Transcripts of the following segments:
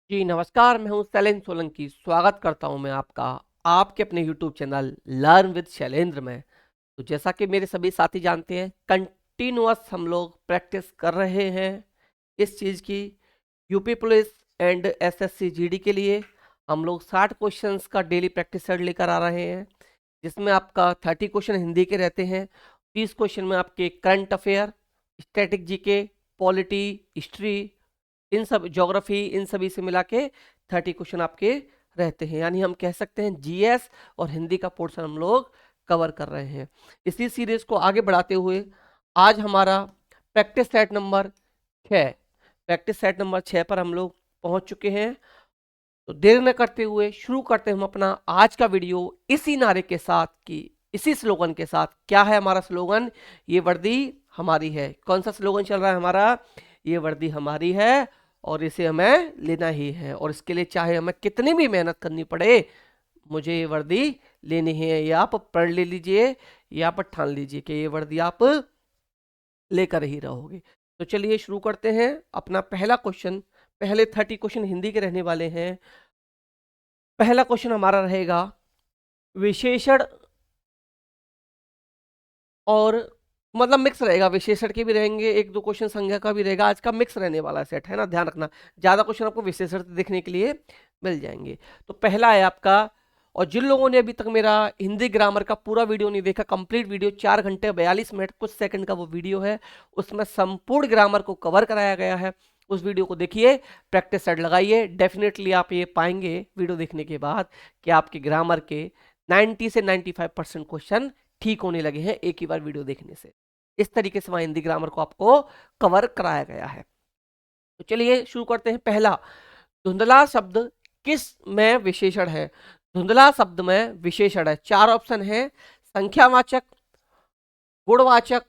जी नमस्कार, मैं हूं शैलेंद्र सोलंकी। स्वागत करता हूं मैं आपका आपके अपने YouTube channel learn with Shailendra में। तो जैसा कि मेरे सभी साथी जानते हैं, कंटिन्यूअस हम लोग प्रैक्टिस कर रहे हैं इस चीज़ की। UP police and SSC GD के लिए हम लोग 60 क्वेश्चंस का डेली प्रैक्टिस सेट लेकर आ रहे हैं, जिसमें आपका 30 क्वेश्चन हिंदी के रहते हैं, 30 क्वेश्चन में आपके current affair, static GK, polity, history, इन सब ज्योग्राफी, इन सभी से मिला के 30 क्वेश्चन आपके रहते हैं। यानी हम कह सकते हैं जीएस और हिंदी का पोर्शन हम लोग कवर कर रहे हैं। इसी सीरीज को आगे बढ़ाते हुए आज हमारा practice set number 6 practice set number 6 पर हम लोग पहुंच चुके हैं। तो देर न करते हुए शुरू करते हैं हम अपना आज का वीडियो इसी नारे के साथ कि इसी स्लोगन के साथ। क्या है हमारा स्लोगन? ये वर्दी हमारी है। कौन सा स्लोगन चल रहा है हमारा? ये वर्दी हमारी है और इसे हमें लेना ही है, और इसके लिए चाहे हमें कितनी भी मेहनत करनी पड़े, मुझे ये वर्दी लेनी है। ये आप पढ़ ले लीजिए, ये आप ठान लीजिए कि ये वर्दी आप लेकर ही रहोगे। तो चलिए शुरू करते हैं अपना पहला क्वेश्चन। पहले 30 क्वेश्चन हिंदी के रहने वाले हैं। पहला क्वेश्चन हमारा रहेगा विशेषण, और मतलब मिक्स रहेगा, विशेषण के भी रहेंगे, एक दो क्वेश्चन संज्ञा का भी रहेगा। आज का मिक्स रहने वाला सेट है ना, ध्यान रखना। ज्यादा क्वेश्चन आपको विशेषण देखने के लिए मिल जाएंगे। तो पहला है आपका, और जिन लोगों ने अभी तक मेरा हिंदी ग्रामर का पूरा वीडियो नहीं देखा, कंप्लीट वीडियो 4 घंटे 42 मिनट कुछ सेकंड का वो वीडियो है, उसमें संपूर्ण ग्रामर को कवर कराया गया है। उस वीडियो को देखिए, प्रैक्टिस सेट लगाइए। डेफिनेटली आप ये पाएंगे वीडियो देखने के बाद कि आपके ग्रामर के 90 से 95% क्वेश्चन ठीक होने लगे हैं एक ही बार वीडियो देखने से। इस तरीके से वहां हिंदी ग्रामर को आपको कवर कराया गया है। तो चलिए शुरू करते हैं। पहला, धुंधला शब्द किस में विशेषण है? धुंधला शब्द में विशेषण है, 4 ऑप्शन है। संख्यावाचक, गुणवाचक,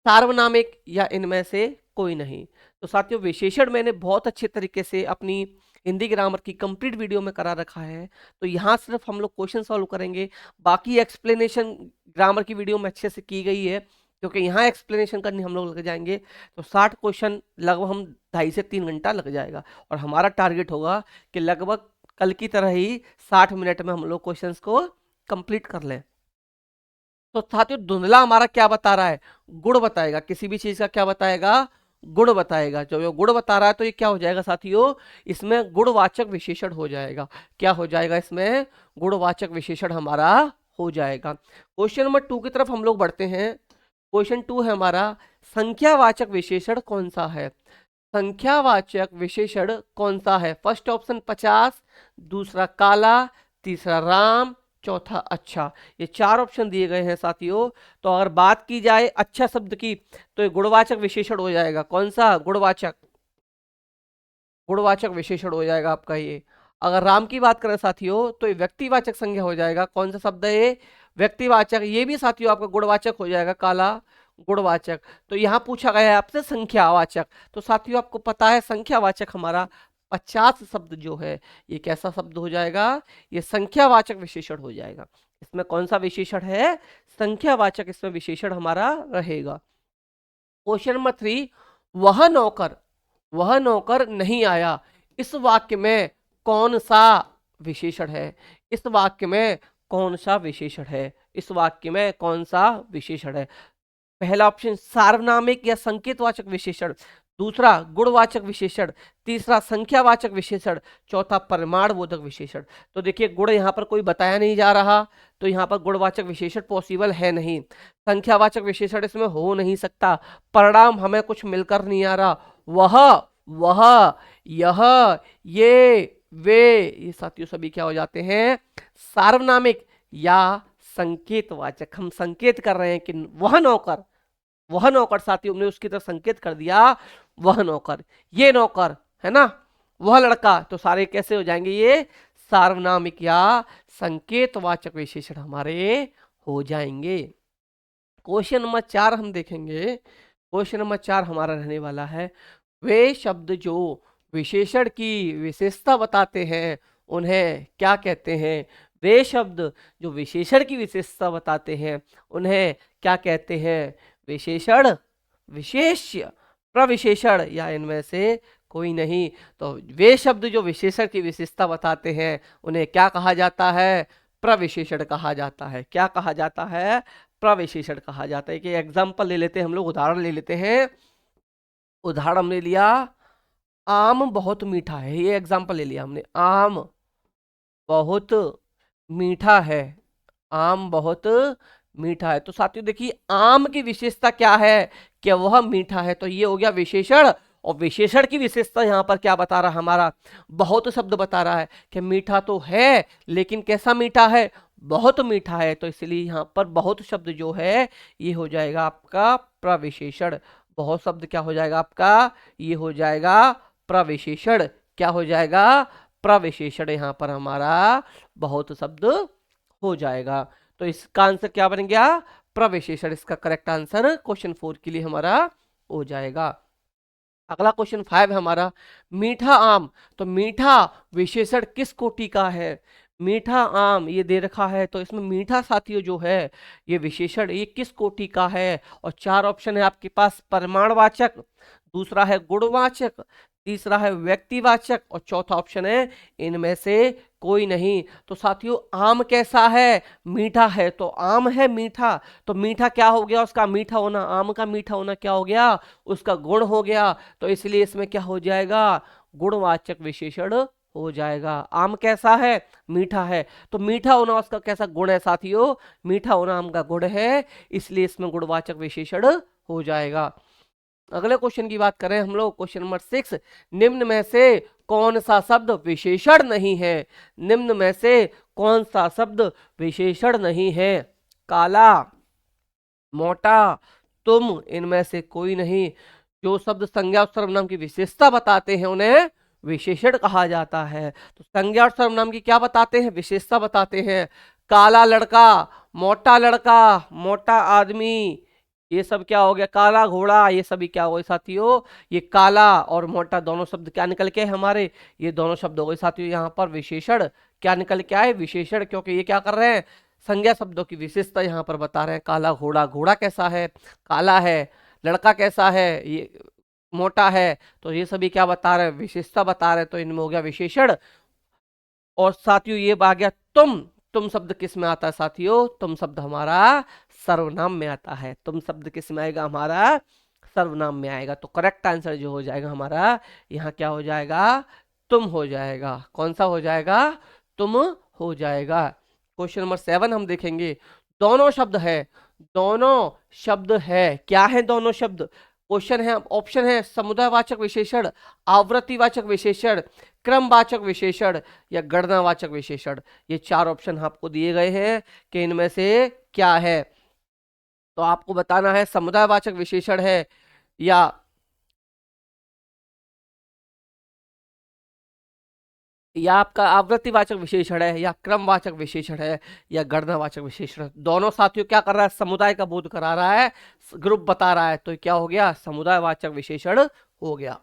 सार्वनामिक या इनमें से कोई नहीं। तो साथियों, विशेषण मैंने बहुत अच्छे तरीके से अपनी हिंदी ग्रामर की कंप्लीट वीडियो में करा रखा है। तो यहाँ सिर्फ हम लोग क्वेश्चन सॉल्व करेंगे, बाकी एक्सप्लेनेशन ग्रामर की वीडियो में अच्छे से की गई है, क्योंकि यहाँ एक्सप्लेनेशन करने हम लोग लग जाएंगे। तो 60 क्वेश्चन लगभग हम 2.5 से 3 घंटा लग जाएगा, और हमारा टारगेट होगा कि लगभग कल की तरह ही 60 मिनट में हम लोग क्वेश्चंस को कंप्लीट कर लें। तो साथियों, धुंधला हमारा क्या बता रहा है? गुण बताएगा। किसी भी चीज का क्या बताएगा? गुण बताएगा। जब ये गुण बता रहा है तो ये क्या हो जाएगा साथियों? इसमें गुणवाचक विशेषण हो जाएगा। क्या हो जाएगा इसमें? गुणवाचक विशेषण हमारा हो जाएगा। क्वेश्चन नंबर 2 की तरफ हम लोग बढ़ते हैं। क्वेश्चन 2 है हमारा, संख्यावाचक विशेषण कौन सा है? संख्यावाचक विशेषण कौन सा है? फर्स्ट ऑप्शन 50, दूसरा काला, तीसरा राम, चौथा अच्छा। ये 4 ऑप्शन दिए गए हैं साथियों। तो अगर बात की जाए अच्छा शब्द की, तो ये गुणवाचक विशेषण हो जाएगा। कौन सा? गुणवाचक, गुणवाचक विशेषण हो जाएगा आपका ये। अगर राम की बात करें साथियों, तो ये व्यक्तिवाचक संज्ञा हो जाएगा। कौन सा शब्द है ये? व्यक्तिवाचक। ये भी साथियों आपका गुणवाचक हो जाएगा, काला गुणवाचक। तो यहाँ पूछा गया है आपसे संख्यावाचक। तो साथियों, आपको पता है संख्यावाचक हमारा 50 शब्द जो है, ये कैसा शब्द हो जाएगा? ये संख्यावाचक विशेषण हो जाएगा। इसमें कौन सा विशेषण है? संख्यावाचक इसमें विशेषण हमारा रहेगा। क्वेश्चन नंबर 3, वह नौकर, वह नौकर नहीं आया, इस वाक्य में कौन सा विशेषण है? इस वाक्य में कौन सा विशेषण है? इस वाक्य में कौन सा विशेषण है? पहला ऑप्शन सार्वनामिक या संकेतवाचक विशेषण, दूसरा गुणवाचक विशेषण, तीसरा संख्यावाचक विशेषण, चौथा परिमाण बोधक विशेषण। तो देखिए, गुण यहाँ पर कोई बताया नहीं जा रहा, तो यहाँ पर गुणवाचक विशेषण पॉसिबल है नहीं। संख्यावाचक विशेषण इसमें हो नहीं सकता। परिणाम हमें कुछ मिलकर नहीं आ रहा। वह, यह, ये, वे, ये साथियों सभी क्या हो जाते हैं? सार्वनामिक या संकेतवाचक। हम संकेत कर रहे हैं कि वह नौकर, वह नौकर साथियों, हमने उसकी तरफ संकेत कर दिया। वह नौकर, ये नौकर है ना, वह लड़का, तो सारे कैसे हो जाएंगे? ये सार्वनामिक या संकेतवाचक विशेषण हमारे हो जाएंगे। क्वेश्चन नंबर 4 हम देखेंगे। क्वेश्चन नंबर 4 हमारा रहने वाला है, वे शब्द जो विशेषण की विशेषता बताते हैं उन्हें क्या कहते हैं? वे शब्द जो विशेषण की विशेषता बताते हैं उन्हें क्या कहते हैं? विशेषण, विशेष्य, प्रविशेषण या इनमें से कोई नहीं। तो वे शब्द जो विशेषण की विशेषता बताते हैं उन्हें क्या कहा जाता है? प्रविशेषण कहा जाता है। क्या कहा जाता है? प्रविशेषण कहा जाता है। कि एग्जाम्पल ले लेते हैं हम लोग, उदाहरण ले लेते हैं। उदाहरण हमने लिया आम बहुत मीठा है, ये एग्जाम्पल ले लिया हमने। आम बहुत मीठा है, आम बहुत मीठा है। तो साथियों देखिए आम की विशेषता क्या है? कि वह मीठा है। तो ये हो गया विशेषण। और विशेषण की विशेषता यहाँ पर क्या बता रहा है हमारा? बहुत शब्द बता रहा है कि मीठा तो है लेकिन कैसा मीठा है? बहुत मीठा है। तो इसलिए यहाँ पर बहुत शब्द जो है ये हो जाएगा आपका प्रविशेषण। बहुत शब्द क्या हो जाएगा आपका? ये हो जाएगा प्रविशेषण। क्या हो जाएगा? प्रविशेषण। यहाँ पर हमारा बहुत शब्द हो जाएगा। तो इसका आंसर क्या बन गया? प्रविशेषण। इसका करेक्ट आंसर क्वेश्चन 4 के लिए हमारा हो जाएगा। अगला क्वेश्चन 5 है हमारा, मीठा आम। तो मीठा विशेषण किस कोटि का है? मीठा आम ये दे रखा है, तो इसमें मीठा साथियों जो है ये विशेषण ये किस कोटि का है? और 4 ऑप्शन है आपके पास, परिमाणवाचक, दूसरा है गुणवाचक, तीसरा है व्यक्तिवाचक और चौथा ऑप्शन है इनमें से कोई नहीं। तो साथियों आम कैसा है? मीठा है। तो आम है मीठा, तो मीठा क्या हो गया? उसका मीठा होना, आम का मीठा होना क्या हो गया? उसका गुण हो गया। तो इसलिए इसमें क्या हो जाएगा? गुणवाचक विशेषण हो जाएगा। आम कैसा है? मीठा है। तो मीठा होना उसका कैसा गुण है साथियों? मीठा होना आम का गुण है, इसलिए इसमें गुणवाचक विशेषण हो जाएगा। अगले क्वेश्चन की बात करें हम लोग, क्वेश्चन नंबर 6, निम्न में से कौन सा शब्द विशेषण नहीं है? निम्न में से कौन सा शब्द विशेषण नहीं है? काला, मोटा, तुम, इनमें से कोई नहीं। जो शब्द संज्ञा और सर्वनाम की विशेषता बताते हैं उन्हें विशेषण कहा जाता है। तो संज्ञा और सर्वनाम की क्या बताते हैं? विशेषता बताते हैं। काला लड़का, मोटा लड़का, मोटा आदमी, ये सब क्या हो गया? काला घोड़ा, ये सभी क्या हो गए साथियों? ये काला और मोटा दोनों शब्द क्या निकल के हमारे? ये दोनों शब्द हो गए साथियों यहाँ पर विशेषण। क्या निकल के आए? विशेषण। क्योंकि ये क्या कर रहे हैं? संज्ञा शब्दों की विशेषता यहाँ पर बता रहे हैं। काला घोड़ा, घोड़ा कैसा है? काला है। लड़का कैसा है? ये मोटा है। तो ये सभी क्या बता रहे हैं? विशेषता बता रहे हैं। तो इनमें हो गया विशेषण। और साथियों ये आ गया तुम शब्द किस में आता है साथियों? तुम शब्द हमारा सर्वनाम में आता है। तुम शब्द किस में आएगा? हमारा सर्वनाम में आएगा। तो करेक्ट आंसर जो हो जाएगा हमारा यहाँ क्या हो जाएगा? तुम हो जाएगा। कौन सा हो जाएगा? तुम हो जाएगा। क्वेश्चन नंबर 7 हम देखेंगे, दोनों शब्द है। दोनों शब्द है, क्या है दोनों शब्द? क्वेश्चन है, ऑप्शन है समुदायवाचक विशेषण, आवृत्तिवाचक विशेषण, क्रमवाचक विशेषण या गणनावाचक विशेषण। ये 4 ऑप्शन आपको दिए गए हैं कि इनमें से क्या है। तो आपको बताना है समुदायवाचक विशेषण है या आपका आवृत्तिवाचक विशेषण है या क्रमवाचक विशेषण है या गणनावाचक विशेषण। दोनों साथियों क्या कर रहा है? समुदाय का बोध करा रहा है, ग्रुप बता रहा है। तो क्या हो गया? समुदायवाचक विशेषण हो गया।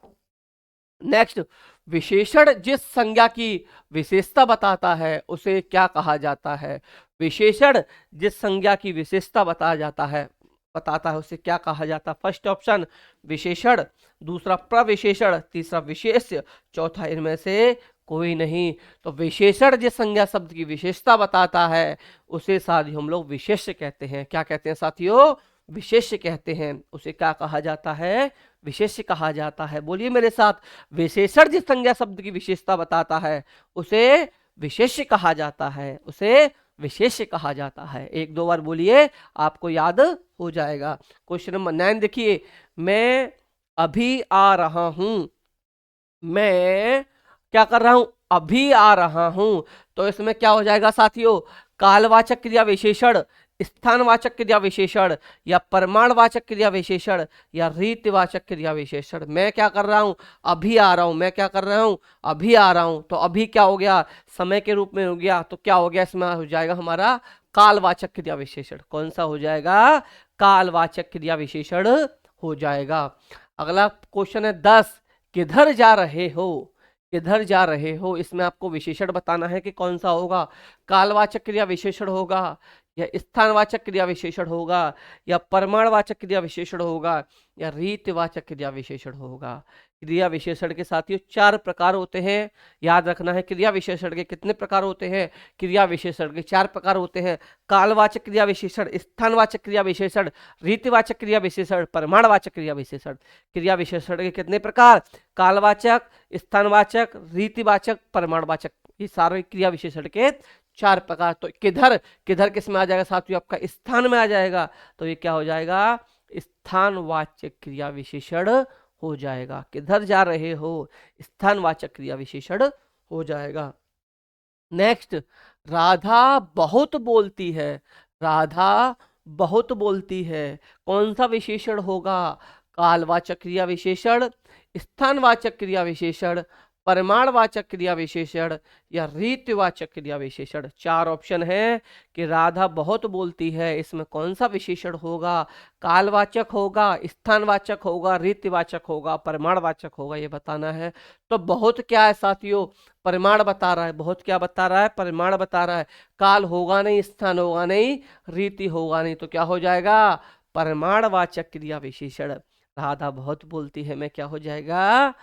नेक्स्ट, विशेषण जिस संज्ञा की विशेषता बताता है उसे क्या कहा जाता है? विशेषण जिस संज्ञा की विशेषता बताता है उसे क्या कहा जाता है? फर्स्ट ऑप्शन विशेषण, दूसरा प्रविशेषण, तीसरा विशेष्य, चौथा इनमें से कोई नहीं। तो विशेषण जिस संज्ञा शब्द की विशेषता बताता है उसे साथियों हम लोग विशेष्य कहते हैं। क्या कहते हैं साथियों? विशेष्य कहते हैं। उसे क्या कहा जाता है? विशेष्य कहा जाता है। बोलिए मेरे साथ, विशेषण जिस संज्ञा शब्द की विशेषता बताता है उसे विशेष्य कहा जाता है। उसे विशेष्य कहा जाता है। एक दो बार बोलिए, आपको याद हो जाएगा। क्वेश्चन नंबर 9 देखिए, मैं अभी आ रहा हूं। मैं क्या कर रहा हूं? अभी आ रहा हूं। तो इसमें क्या हो जाएगा साथियों? कालवाचक क्रिया विशेषण, स्थानवाचक क्रिया विशेषण या परिमाणवाचक क्रिया विशेषण या रीतिवाचक क्रिया विशेषण। मैं क्या कर रहा हूं? अभी आ रहा हूं। मैं क्या कर रहा हूं? अभी आ रहा हूं। तो अभी क्या हो गया? समय के रूप में हो गया। तो क्या हो गया? इसमें हो जाएगा हमारा कालवाचक क्रिया विशेषण। कौन सा हो जाएगा? कालवाचक क्रिया विशेषण हो जाएगा। अगला क्वेश्चन है 10, किधर जा रहे हो? किधर जा रहे हो, इसमें आपको विशेषण बताना है कि कौन सा होगा। कालवाचक क्रिया विशेषण होगा या स्थानवाचक क्रिया विशेषण होगा या परिमाणवाचक क्रिया विशेषण होगा या रीतिवाचक क्रिया विशेषण होगा। क्रिया विशेषण के साथियों 4 प्रकार होते हैं। याद रखना है क्रिया विशेषण के कितने प्रकार होते हैं? क्रिया विशेषण के 4 प्रकार होते हैं। कालवाचक क्रिया विशेषण, स्थानवाचक क्रिया विशेषण, रीतिवाचक क्रिया विशेषण, परिमाणवाचक क्रिया विशेषण। क्रिया विशेषण के कितने प्रकार? कालवाचक, स्थानवाचक, रीतिवाचक, परिमाणवाचक। ये सारे क्रिया विशेषण के 4 प्रकार। तो किधर किधर किस में आ जाएगा साथियों? आपका स्थान में आ जाएगा। तो ये क्या हो जाएगा? स्थानवाचक क्रिया विशेषण हो जाएगा। किधर जा रहे हो? स्थानवाचक क्रिया विशेषण हो जाएगा। नेक्स्ट, राधा बहुत बोलती है। राधा बहुत बोलती है, कौन सा विशेषण होगा? कालवाचक क्रिया विशेषण, स्थानवाचक क्रिया विशेषण, परिमाणवाचक क्रिया विशेषण या रीतिवाचक क्रिया विशेषण। 4 ऑप्शन है कि राधा बहुत बोलती है, इसमें कौन सा विशेषण होगा? कालवाचक होगा, स्थानवाचक होगा, रीतिवाचक होगा, परिमाणवाचक होगा, ये बताना है। तो बहुत क्या है साथियों? परिमाण बता रहा है। बहुत क्या बता रहा है? परिमाण बता रहा है। काल होगा नहीं, स्थान होगा नहीं, रीति होगा नहीं, तो क्या हो जाएगा? परिमाणवाचक क्रिया विशेषण। राधा बहुत बोलती है में क्या हो जाएगा?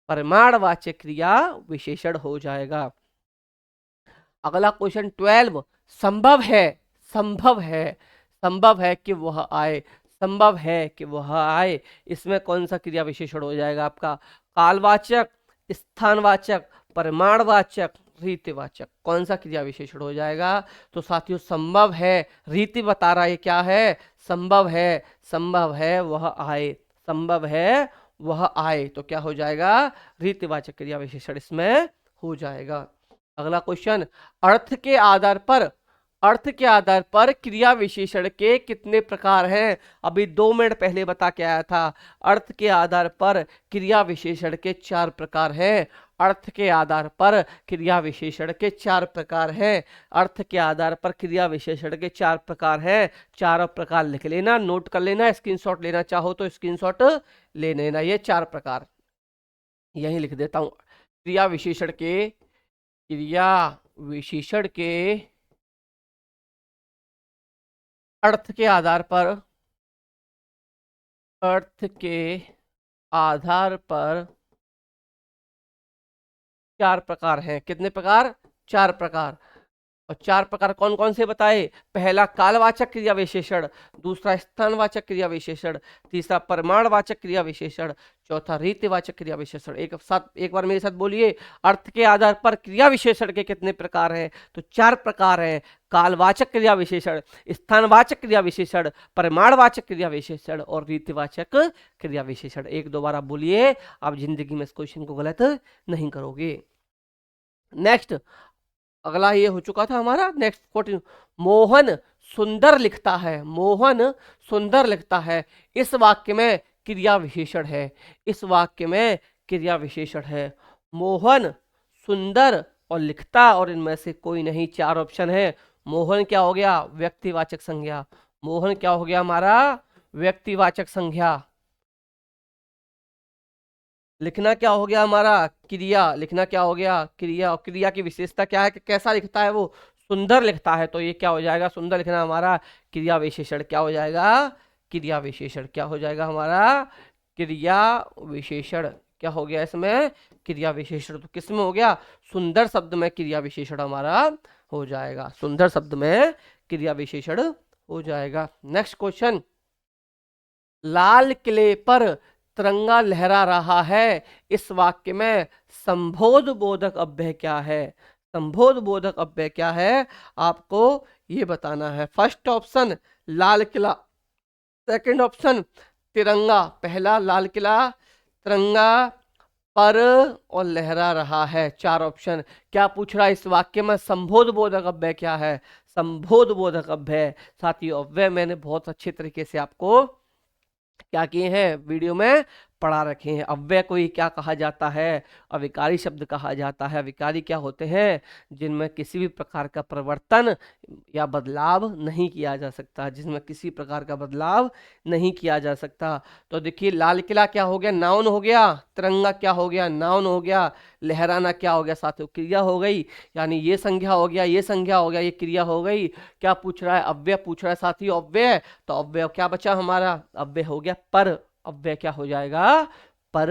परिमाणवाचक क्रिया विशेषण हो जाएगा। अगला क्वेश्चन 12, संभव है, संभव है, संभव है कि वह आए, संभव है कि वह आए, इसमें कौन सा क्रिया विशेषण हो जाएगा आपका? कालवाचक, स्थानवाचक, परिमाणवाचक, रीतिवाचक। कौन सा क्रिया विशेषण हो जाएगा? तो साथियों संभव है, रीति बता रहा है क्या है? संभव है, संभव है वह आए, संभव है वह आए, तो क्या हो जाएगा? रीतिवाचक क्रिया विशेषण इसमें हो जाएगा। अगला क्वेश्चन, अर्थ के आधार पर, अर्थ के आधार पर क्रिया विशेषण के कितने प्रकार हैं? अभी 2 मिनट पहले बता के आया था। अर्थ के आधार पर क्रिया विशेषण के 4 प्रकार हैं। अर्थ के आधार पर क्रिया विशेषण के 4 प्रकार हैं। अर्थ के आधार पर क्रिया विशेषण के 4 प्रकार हैं। चारों प्रकार लिख लेना, नोट कर लेना, स्क्रीनशॉट लेना चाहो तो स्क्रीनशॉट ले लेना। ये 4 प्रकार यही लिख देता हूं। क्रिया विशेषण के, क्रिया विशेषण के अर्थ के आधार पर, अर्थ के आधार पर 4 प्रकार हैं। कितने प्रकार? 4 प्रकार। और 4 प्रकार कौन कौन से बताए? पहला कालवाचक क्रिया विशेषण, दूसरा स्थानवाचक क्रिया विशेषण, तीसरा परिमाणवाचक क्रिया विशेषण, चौथा रीतिवाचक क्रिया विशेषण। एक बार मेरे साथ बोलिए, अर्थ के आधार पर क्रिया विशेषण के कितने प्रकार हैं? तो 4 प्रकार हैं। कालवाचक क्रिया विशेषण, स्थानवाचक क्रिया विशेषण, परिमाणवाचक क्रिया विशेषण और रीतिवाचक क्रिया विशेषण। 1-2 बार आप बोलिए, आप जिंदगी में इस क्वेश्चन को गलत नहीं करोगे। नेक्स्ट, अगला ये हो चुका था हमारा। नेक्स्ट 14, मोहन सुंदर लिखता है। मोहन सुंदर लिखता है, इस वाक्य में क्रिया विशेषण है। इस वाक्य में क्रिया विशेषण है। मोहन सुंदर और लिखता, और इनमें से कोई नहीं। 4 ऑप्शन है। मोहन क्या हो गया? व्यक्तिवाचक संज्ञा। मोहन क्या हो गया हमारा? व्यक्तिवाचक संज्ञा। लिखना क्या हो गया हमारा? क्रिया। लिखना क्या हो गया? क्रिया। और क्रिया की विशेषता क्या है कि कैसा लिखता है वो? सुंदर लिखता है, तो ये क्या हो जाएगा? सुंदर लिखना हमारा क्रिया विशेषण। क्या हो जाएगा? क्रिया विशेषण। क्या हो जाएगा हमारा? क्रिया विशेषण। क्या हो गया इसमें? क्रिया विशेषण। तो किस में हो गया? सुंदर शब्द में क्रिया विशेषण हमारा हो जाएगा। सुंदर शब्द में क्रिया विशेषण हो जाएगा। नेक्स्ट क्वेश्चन, लाल किले पर तिरंगा लहरा रहा है, इस वाक्य में संबोध बोधक अव्यय क्या है? संबोध बोधक अव्यय क्या है आपको ये बताना है। First option Lal Qila, second option तिरंगा। पहला लाल किला, तिरंगा पर और लहरा रहा है। 4 ऑप्शन। क्या पूछ रहा है इस वाक्य में? संबोध बोधक अव्यय क्या है? संबोध बोधक अव्यय। साथियों अव्यय मैंने बहुत अच्छे तरीके से आपको क्या किए हैं, वीडियो में पढ़ा रखे हैं। अव्यय को ही क्या कहा जाता है? अविकारी शब्द कहा जाता है। अविकारी क्या होते हैं? जिनमें किसी भी प्रकार का परिवर्तन या बदलाव नहीं किया जा सकता, जिसमें किसी प्रकार का बदलाव नहीं किया जा सकता। तो देखिए, लाल किला क्या हो गया? नाउन हो गया। तिरंगा क्या हो गया? नाउन हो गया। लहराना क्या हो गया साथियों? क्रिया हो गई। यानी ये संज्ञा हो गया, ये संज्ञा हो गया, ये क्रिया हो गई। क्या पूछ रहा है? अव्यय पूछ रहा है साथियों, अव्यय। तो अव्यय क्या बचा हमारा? अव्यय हो गया पर। अव्यय क्या हो जाएगा? पर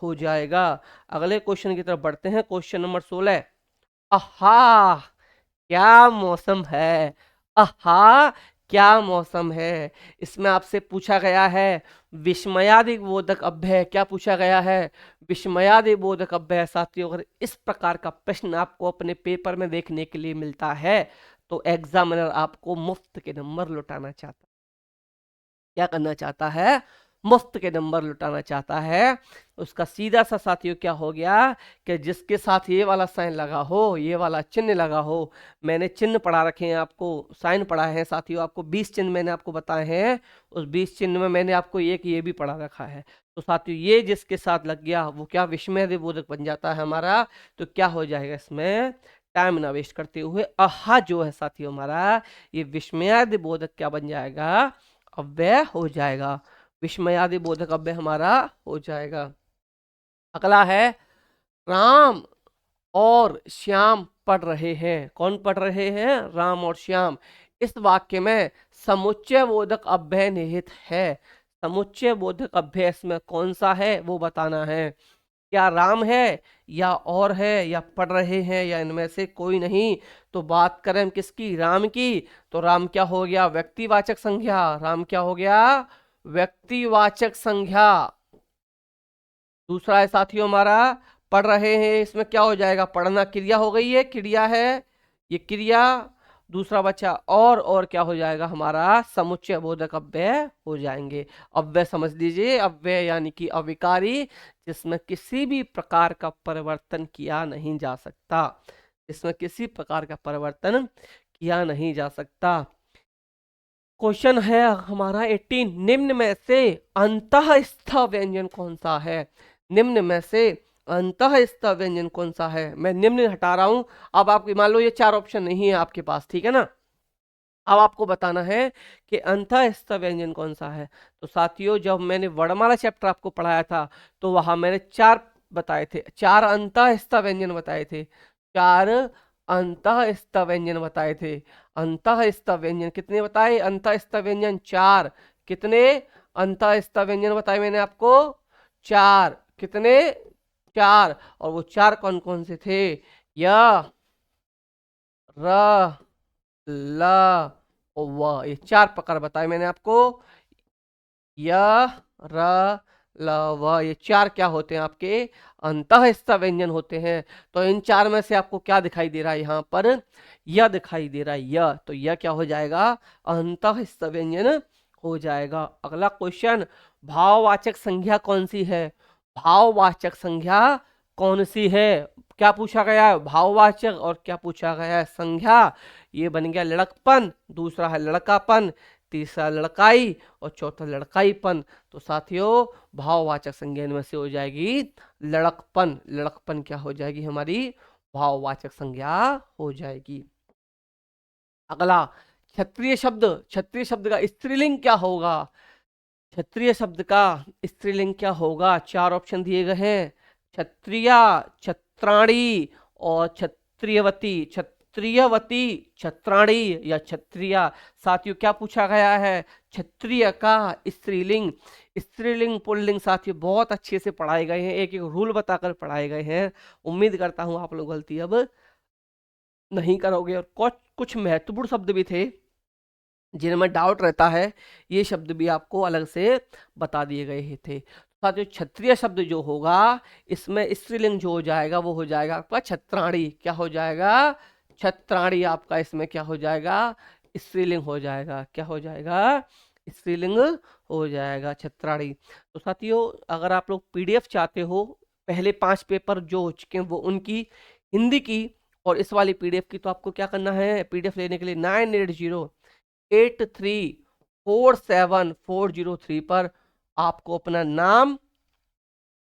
हो जाएगा। अगले क्वेश्चन की तरफ बढ़ते हैं। Question number 16। आहा क्या मौसम है, आहा क्या मौसम है। इसमें आपसे पूछा गया है विस्मयादिबोधक अभ्यय। क्या पूछा गया है? विस्मयादिबोधक अभ्यय। साथियों, अगर इस प्रकार का प्रश्न आपको अपने पेपर में देखने के लिए मिलता है तो एग्जामिनर आपको मुफ्त के नंबर लौटाना चाहता है। क्या करना चाहता है? मुफ्त के नंबर लुटाना चाहता है। उसका सीधा सा साथियों क्या हो गया कि जिसके साथ ये वाला साइन लगा हो, ये वाला चिन्ह लगा हो, मैंने चिन्ह पढ़ा रखे हैं आपको, साइन पढ़ा है साथियों, आपको 20 चिन्ह मैंने आपको बताए हैं। उस 20 चिन्ह में मैंने आपको एक ये भी पढ़ा रखा है। तो साथियों ये जिसके साथ लग गया वो क्या विस्मयादिबोधक बन जाता है हमारा। तो क्या हो जाएगा इसमें, टाइम ना वेस्ट करते हुए आहा जो है साथियों हमारा, ये विस्मयादिबोधक क्या बन जाएगा, अव्यय हो जाएगा। विस्मयादि बोधक अव्यय हमारा हो जाएगा। अगला है राम और श्याम पढ़ रहे हैं। कौन पढ़ रहे हैं? राम और श्याम। इस वाक्य में समुच्चय बोधक अव्यय निहित है। समुच्चय बोधक अव्यय इसमें कौन सा है वो बताना है। क्या राम है या और है या पढ़ रहे हैं या इनमें से कोई नहीं। तो बात करें हम किसकी, राम की, तो राम क्या हो गया, व्यक्तिवाचक संज्ञा। राम क्या हो गया, व्यक्तिवाचक संज्ञा। दूसरा है साथियों हमारा पढ़ रहे हैं। इसमें क्या हो जाएगा, पढ़ना क्रिया हो गई है, क्रिया है ये क्रिया। दूसरा बच्चा और क्या हो जाएगा हमारा, समुच्चय बोधक अव्यय हो जाएंगे। अव्यय समझ लीजिए, अव्यय यानी कि अविकारी, जिसमें किसी भी प्रकार का परिवर्तन किया नहीं जा सकता। इसमें किसी प्रकार का परिवर्तन किया नहीं जा सकता। क्वेश्चन है हमारा 18। निम्न में से अंतःस्थ व्यंजन कौन सा है। निम्न में से अंतःस्थ व्यंजन कौन सा है। मैं निम्न हटा रहा हूं। अब आपकी मान लो ये 4 ऑप्शन नहीं है आपके पास, ठीक है ना। अब आपको बताना है कि अंतःस्थ व्यंजन कौन सा है। तो साथियों जब मैंने वर्णमाला चैप्टर आपको पढ़ाया था तो वहां मैंने 4 बताए थे, 4 अंतःस्थ व्यंजन बताए थे, 4 अंतःस्थ व्यंजन बताए थे। अंतःस्थ व्यंजन कितने बताए, अंतःस्थ व्यंजन 4। कितने अंतःस्थ व्यंजन बताए मैंने आपको, 4। कितने, 4। और वो 4 कौन कौन से थे, य, र, ल और व। ये 4 प्रकार बताए मैंने आपको, य, र, ल, व। ये 4 क्या होते हैं आपके, अंतःस्थ व्यंजन होते हैं। तो इन 4 में से आपको क्या दिखाई दे रहा है यहाँ पर, य दिखाई दे रहा है, य। तो यह क्या हो जाएगा, अंतःस्थ व्यंजन हो जाएगा। अगला क्वेश्चन, भाववाचक संज्ञा कौन सी है। भाववाचक संज्ञा कौन सी है। क्या पूछा गया है, भाववाचक, और क्या पूछा गया है, संज्ञा। ये बन गया लड़कपन, दूसरा है लड़कापन, तीसरा लड़काई और चौथा लड़काईपन। तो साथियों भाववाचक संज्ञा इनमें से हो जाएगी लड़कपन। लड़कपन क्या हो जाएगी हमारी, भाववाचक संज्ञा हो जाएगी। अगला क्षत्रिय शब्द। क्षत्रिय शब्द का स्त्रीलिंग क्या होगा। क्षत्रिय शब्द का स्त्रीलिंग क्या होगा, 4 ऑप्शन दिए गए हैं, क्षत्रिया, क्षत्राणी और क्षत्रियवती। क्षत्रियवती, क्षत्राणी या क्षत्रिया। साथियों क्या पूछा गया है, क्षत्रिय का स्त्रीलिंग। स्त्रीलिंग पुल्लिंग साथियों बहुत अच्छे से पढ़ाए गए हैं, एक एक रूल बताकर पढ़ाए गए हैं। उम्मीद करता हूं आप लोग गलती अब नहीं करोगे। और कुछ महत्वपूर्ण शब्द भी थे जिनमें डाउट रहता है, ये शब्द भी आपको अलग से बता दिए गए थे। साथियों क्षत्रिय शब्द जो होगा इसमें स्त्रीलिंग जो हो जाएगा वो हो जाएगा आपका छत्राणी। क्या हो जाएगा, छत्राणी आपका इसमें क्या हो जाएगा, स्त्रीलिंग हो जाएगा। क्या हो जाएगा, स्त्रीलिंग हो जाएगा छत्राणी। तो साथियों अगर आप लोग पीडीएफ चाहते हो, पहले 5 पेपर जो हो चुके हैं वो उनकी, हिंदी की और इस वाली पीडीएफ की, तो आपको क्या करना है, पीडीएफ लेने के लिए 9808347403 पर आपको अपना नाम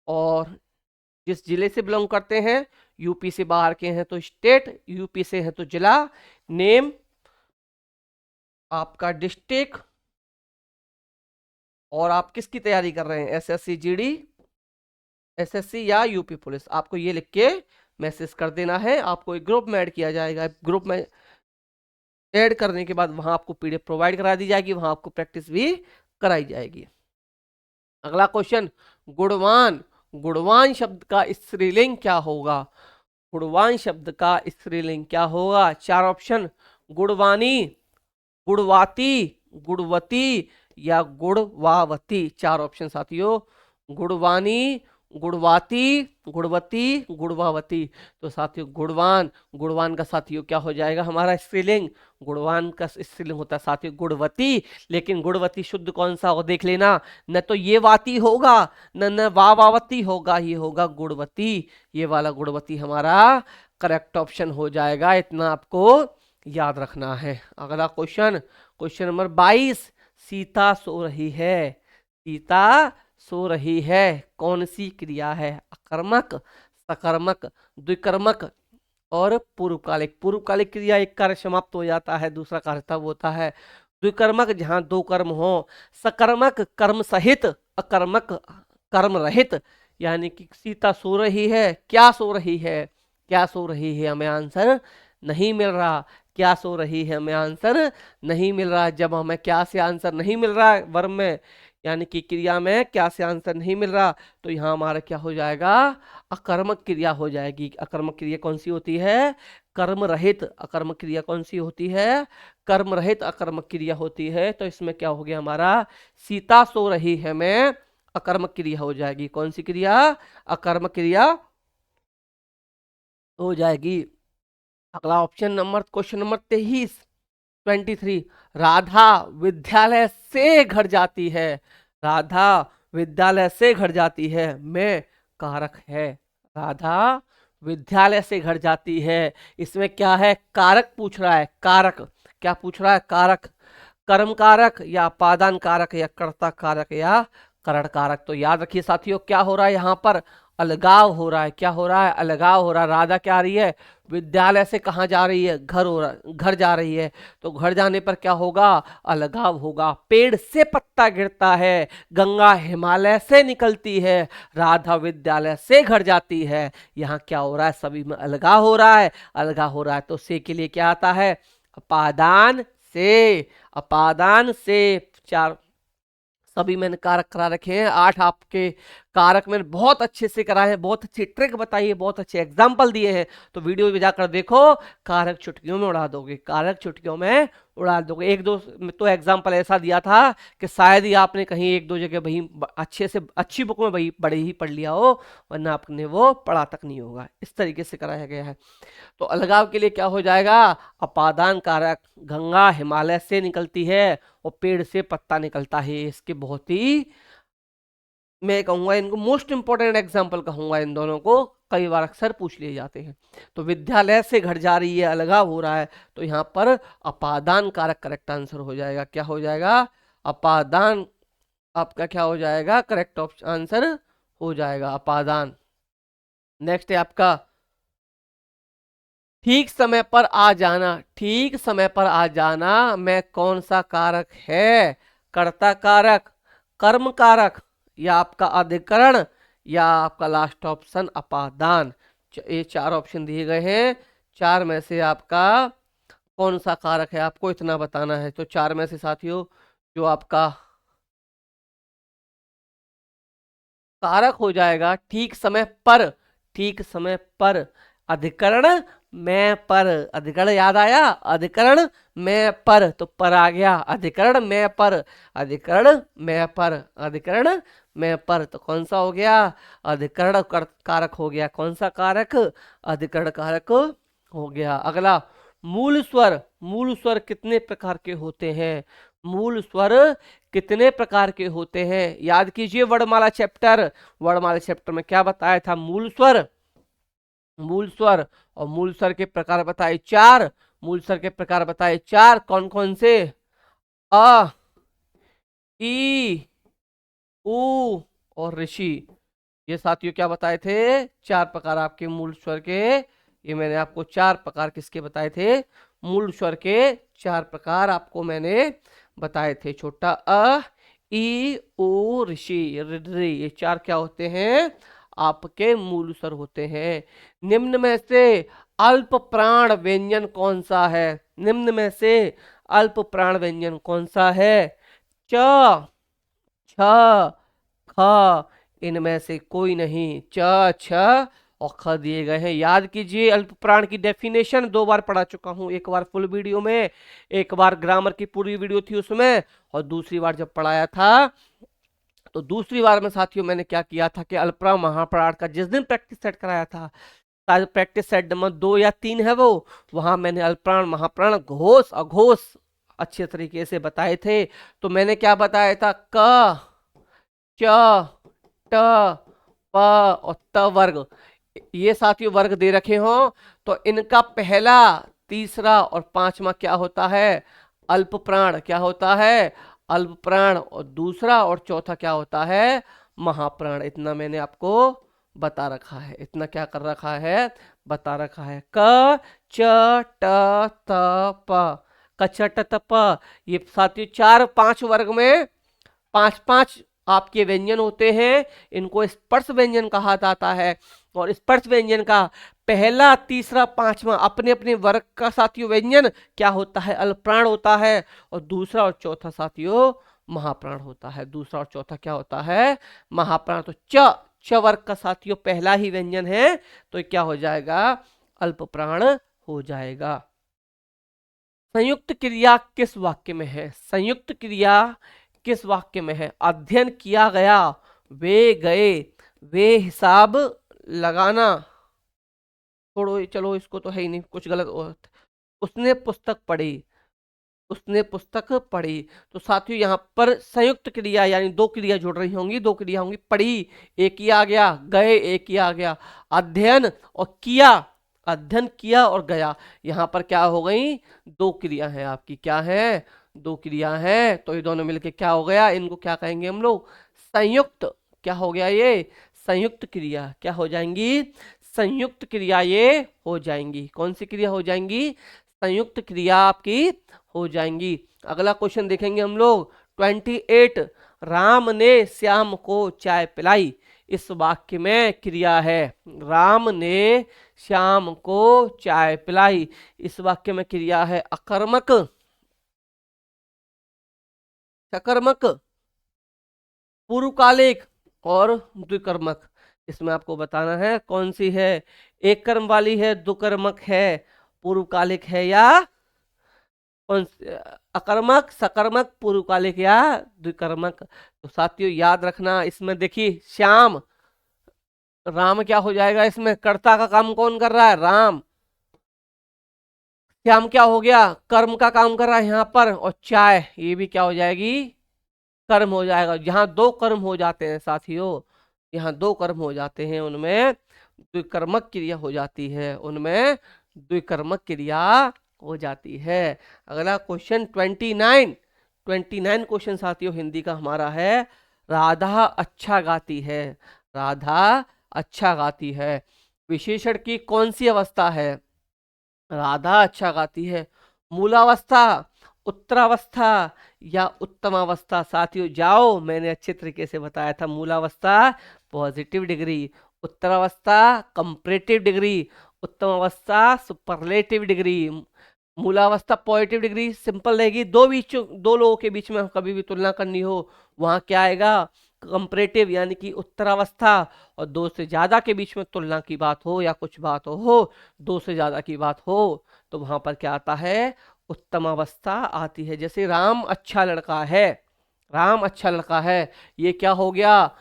और जिस जिले से बिलोंग करते हैं, यूपी से बाहर के हैं तो स्टेट, यूपी से हैं तो जिला, नेम, आपका डिस्ट्रिक्ट और आप किसकी तैयारी कर रहे हैं, एसएससी जीडी, एसएससी या यूपी पुलिस, आपको ये लिख के मैसेज कर देना है। आपको एक ग्रुप में ऐड किया जाएगा, ग्रुप में ऐड करने के बाद वहां आपको पीडीएफ प्रोवाइड करा दी जाएगी, वहां आपको प्रैक्टिस भी कराई जाएगी। अगला क्वेश्चन, गुणवान गुणवान शब्द का स्त्रीलिंग क्या होगा? गुणवान शब्द का स्त्रीलिंग क्या होगा? चार ऑप्शन, गुणवानी, गुणवाती, गुणवती या गुणवावती। चार ऑप्शन साथियों, गुणवानी, गुणवाती, गुणवती, गुणवावती। तो साथियों गुणवान, गुणवान का साथियों क्या हो जाएगा हमारा स्त्रीलिंग? गुणवान का स्त्रीलिंग होता है साथियों गुणवती। लेकिन गुणवती शुद्ध कौन सा हो देख लेना, न तो ये वाती होगा न वावावती होगा, ये होगा गुणवती। ये वाला गुणवती हमारा करेक्ट ऑप्शन हो जाएगा, इतना आपको याद रखना है। अगला क्वेश्चन, क्वेश्चन नंबर 22। सीता सो रही है, सीता सो रही है, कौन सी क्रिया है? अकर्मक, सकर्मक, द्विकर्मक और पूर्वकालिक। पूर्वकालिक क्रिया एक कार्य समाप्त हो जाता है, दूसरा कार्य तब होता है। द्विकर्मक जहां दो कर्म हो। सकर्मक कर्म सहित, अकर्मक कर्म रहित। यानी कि सीता सो रही है, क्या सो रही है? क्या सो रही है? हमें आंसर नहीं मिल रहा। क्या सो रही है? हमें आंसर नहीं मिल रहा। जब हमें क्या से आंसर नहीं मिल रहा है वर्ब में, यानी कि क्रिया में क्या से आंसर नहीं मिल रहा, तो यहाँ हमारा क्या हो जाएगा? अकर्मक क्रिया हो जाएगी। अकर्मक क्रिया कौन सी होती है? कर्म रहित। अकर्मक क्रिया कौन सी होती है? कर्म रहित अकर्मक क्रिया होती है। तो इसमें क्या हो गया हमारा? सीता सो रही है में अकर्मक क्रिया हो जाएगी। कौन सी क्रिया? अकर्मक क्रिया हो जाएगी। अगला option number, question number 23, 23। Radha विद्यालय से घर जाती है, राधा विद्यालय से घर जाती है में कारक है। राधा विद्यालय से घर जाती है, इसमें क्या है? कारक पूछ रहा है। कारक क्या पूछ रहा है? कारक। कर्म कारक या पादान कारक या कर्ता कारक या करण कारक। तो याद रखिए साथियों, क्या हो रहा है यहाँ पर? अलगाव हो रहा है। क्या हो रहा है? अलगाव हो रहा है। राधा क्या आ रही है? विद्यालय से कहाँ जा रही है? घर हो रहा, घर जा रही है। तो घर जाने पर क्या होगा? अलगाव होगा। पेड़ से पत्ता गिरता है, गंगा हिमालय से निकलती है, राधा विद्यालय से घर जाती है। यहाँ क्या हो रहा है? सभी में अलगाव हो रहा है। अलगाव हो रहा है तो से के लिए क्या आता है? अपादान से। अपादान से चार सभी मैंने कारक करा रखे हैं। 8 आपके कारक मैंने बहुत अच्छे से कराए हैं, बहुत अच्छी ट्रिक बताई है, बहुत अच्छे एग्जाम्पल दिए हैं। तो वीडियो में जाकर देखो, कारक चुटकियों में उड़ा दोगे, कारक चुटकियों में उड़ा दोगे। एक दो में तो एग्जाम्पल ऐसा दिया था कि शायद ही आपने कहीं एक दो जगह वही अच्छे से अच्छी बुक में वही बड़े ही पढ़ लिया हो, वरना आपने वो पढ़ा तक नहीं होगा। इस तरीके से कराया गया है। तो अलगाव के लिए क्या हो जाएगा? अपादान कारक। गंगा हिमालय से निकलती है और पेड़ से पत्ता निकलता है। इसके बहुत ही, मैं कहूंगा इनको मोस्ट इंपॉर्टेंट एग्जाम्पल कहूंगा इन दोनों को, कई बार अक्सर पूछ लिए जाते हैं। तो विद्यालय से घर जा रही है, अलगाव हो रहा है, तो यहाँ पर अपादान कारक करेक्ट आंसर हो जाएगा। क्या हो जाएगा? अपादान आपका क्या हो जाएगा? करेक्ट ऑप्शन आंसर हो जाएगा अपादान। नेक्स्ट है आपका ठीक समय पर आ जाना। ठीक समय पर आ जाना में कौन सा कारक है? कर्ता कारक, कर्म कारक या आपका अधिकरण या आपका लास्ट ऑप्शन अपादान। ये चार ऑप्शन दिए गए हैं, चार में से आपका कौन सा कारक है आपको इतना बताना है। तो चार में से साथियों जो आपका कारक हो जाएगा ठीक समय पर, ठीक समय पर अधिकरण में पर। अधिकरण याद आया? अधिकरण में पर, तो पर आ गया। अधिकरण में पर, अधिकरण में पर, अधिकरण में पर, तो कौन सा हो गया? अधिकरण कारक हो गया। कौन सा कारक? अधिकरण कारक हो गया। अगला मूल स्वर। मूल स्वर कितने प्रकार के होते हैं? मूल स्वर कितने प्रकार के होते हैं? याद कीजिए वर्णमाला चैप्टर। वर्णमाला चैप्टर में क्या बताया था? मूल स्वर, मूल स्वर और मूल स्वर के प्रकार बताए चार। मूल स्वर के प्रकार बताए चार, कौन कौन से? अ, ई, उ और ऋषि। ये साथियों क्या बताए थे? चार प्रकार आपके मूल स्वर के। ये मैंने आपको चार प्रकार किसके बताए थे? मूल स्वर के चार प्रकार आपको मैंने बताए थे। छोटा अ, ई, उ, ऋषि, ऋ, ये चार क्या होते हैं? आपके मूल स्वर होते हैं। निम्न में से अल्प प्राण व्यंजन कौन सा है? निम्न में से अल्प प्राण व्यंजन कौन सा है? च, छ, ख, इनमें से कोई नहीं। च, छ और ख दिए गए हैं। याद कीजिए, अल्प प्राण की डेफिनेशन 2 बार पढ़ा चुका हूं, एक बार फुल वीडियो में, एक बार ग्रामर की पूरी वीडियो थी उसमें, और दूसरी बार जब पढ़ाया था तो दूसरी बार में साथियों मैंने क्या किया था कि अल्पप्राण महाप्राण का जिस दिन प्रैक्टिस सेट कराया था, शायद प्रैक्टिस सेट नंबर 2 या 3 है वो, वहां मैंने अल्पप्राण महाप्राण घोष अघोष अच्छे तरीके से बताए थे। तो मैंने क्या बताया था, क, च, ट, प और त वर्ग, ये साथियों वर्ग दे रखे हो, तो इनका पहला, तीसरा और पांचवा क्या होता है, अल्प प्राण। क्या होता है, अल्प प्राण। और दूसरा और चौथा क्या होता है, महाप्राण। इतना मैंने आपको बता रखा है, इतना क्या कर रखा है, बता रखा है। क, च, ट, त, प, क, च, ट, त, प, ये साथियों 4-5 वर्ग में 5-5 आपके व्यंजन होते हैं, इनको स्पर्श व्यंजन कहा जाता है। और स्पर्श व्यंजन का पहला, तीसरा, पांचवा अपने अपने वर्ग का साथियों व्यंजन क्या होता है, अल्पप्राण होता है। और दूसरा और चौथा साथियों महाप्राण होता है। दूसरा और चौथा क्या होता है, महाप्राण। तो च वर्ग का साथियों पहला ही व्यंजन है, तो क्या हो जाएगा, अल्पप्राण हो जाएगा। संयुक्त क्रिया किस वाक्य में है, संयुक्त क्रिया किस वाक्य में है, अध्ययन किया गया, वे गए, वे हिसाब लगाना, छोड़ो चलो इसको तो है ही नहीं, कुछ गलत उसने पुस्तक पढ़ी, उसने पुस्तक पढ़ी। तो साथियों यहाँ पर संयुक्त क्रिया यानी 2 क्रिया जुड़ रही होंगी, 2 क्रिया होंगी, पढ़ी एक ही आ गया, गए एक ही आ गया, अध्ययन और किया, अध्ययन किया और गया, यहाँ पर क्या हो गई, 2 क्रिया है आपकी, क्या है, 2 क्रिया है। तो ये दोनों मिलके क्या हो गया, इनको क्या कहेंगे हम लोग, संयुक्त। क्या हो गया ये, संयुक्त क्रिया। क्या हो जाएंगी, संयुक्त क्रिया ये हो जाएंगी। कौन सी क्रिया हो जाएंगी, संयुक्त क्रिया आपकी हो जाएंगी। अगला क्वेश्चन देखेंगे हम लोग 28, राम ने श्याम को चाय पिलाई, इस वाक्य में क्रिया है, राम ने श्याम को चाय पिलाई, इस वाक्य में क्रिया है अकर्मक, सकर्मक, पूर्वकालिक और द्विकर्मक। इसमें आपको बताना है कौन सी है, एक कर्म वाली है, दुकर्मक है, पूर्वकालिक है या कौन, अकर्मक, सकर्मक, पूर्वकालिक या द्विकर्मक। तो साथियों याद रखना, इसमें देखिए श्याम, राम क्या हो जाएगा, इसमें कर्ता का काम कौन कर रहा है, राम, श्याम क्या हो गया, कर्म का काम कर रहा है यहाँ पर, और चाय ये भी क्या हो जाएगी, कर्म हो जाएगा। जहां 2 कर्म हो जाते हैं साथियों, यहाँ 2 कर्म हो जाते हैं, उनमें द्विकर्मक क्रिया हो जाती है, उनमें द्विकर्मक क्रिया हो जाती है। अगला क्वेश्चन 29 क्वेश्चन साथियों हिंदी का हमारा है, राधा अच्छा गाती है, राधा अच्छा गाती है, विशेषण की कौन सी अवस्था है, राधा अच्छा गाती है, मूलावस्था, उत्तरावस्था या उत्तमावस्था। साथियों जाओ, मैंने अच्छे तरीके से बताया था, मूलावस्था पॉजिटिव डिग्री, उत्तरावस्था कंपैरेटिव डिग्री, उत्तमावस्था सुपरलेटिव डिग्री। मूलावस्था पॉजिटिव डिग्री सिंपल रहेगी, 2 लोगों के बीच में कभी भी तुलना करनी हो, वहां क्या आएगा, कंपैरेटिव यानी कि उत्तरावस्था। और 2 से ज्यादा के बीच में तुलना की बात हो या कुछ बात हो 2 से ज्यादा की बात हो, तो वहां पर क्या आता है, उत्तम अवस्था आती है। जैसे राम अच्छा लड़का है, राम अच्छा लड़का है, ये क्या हो गया,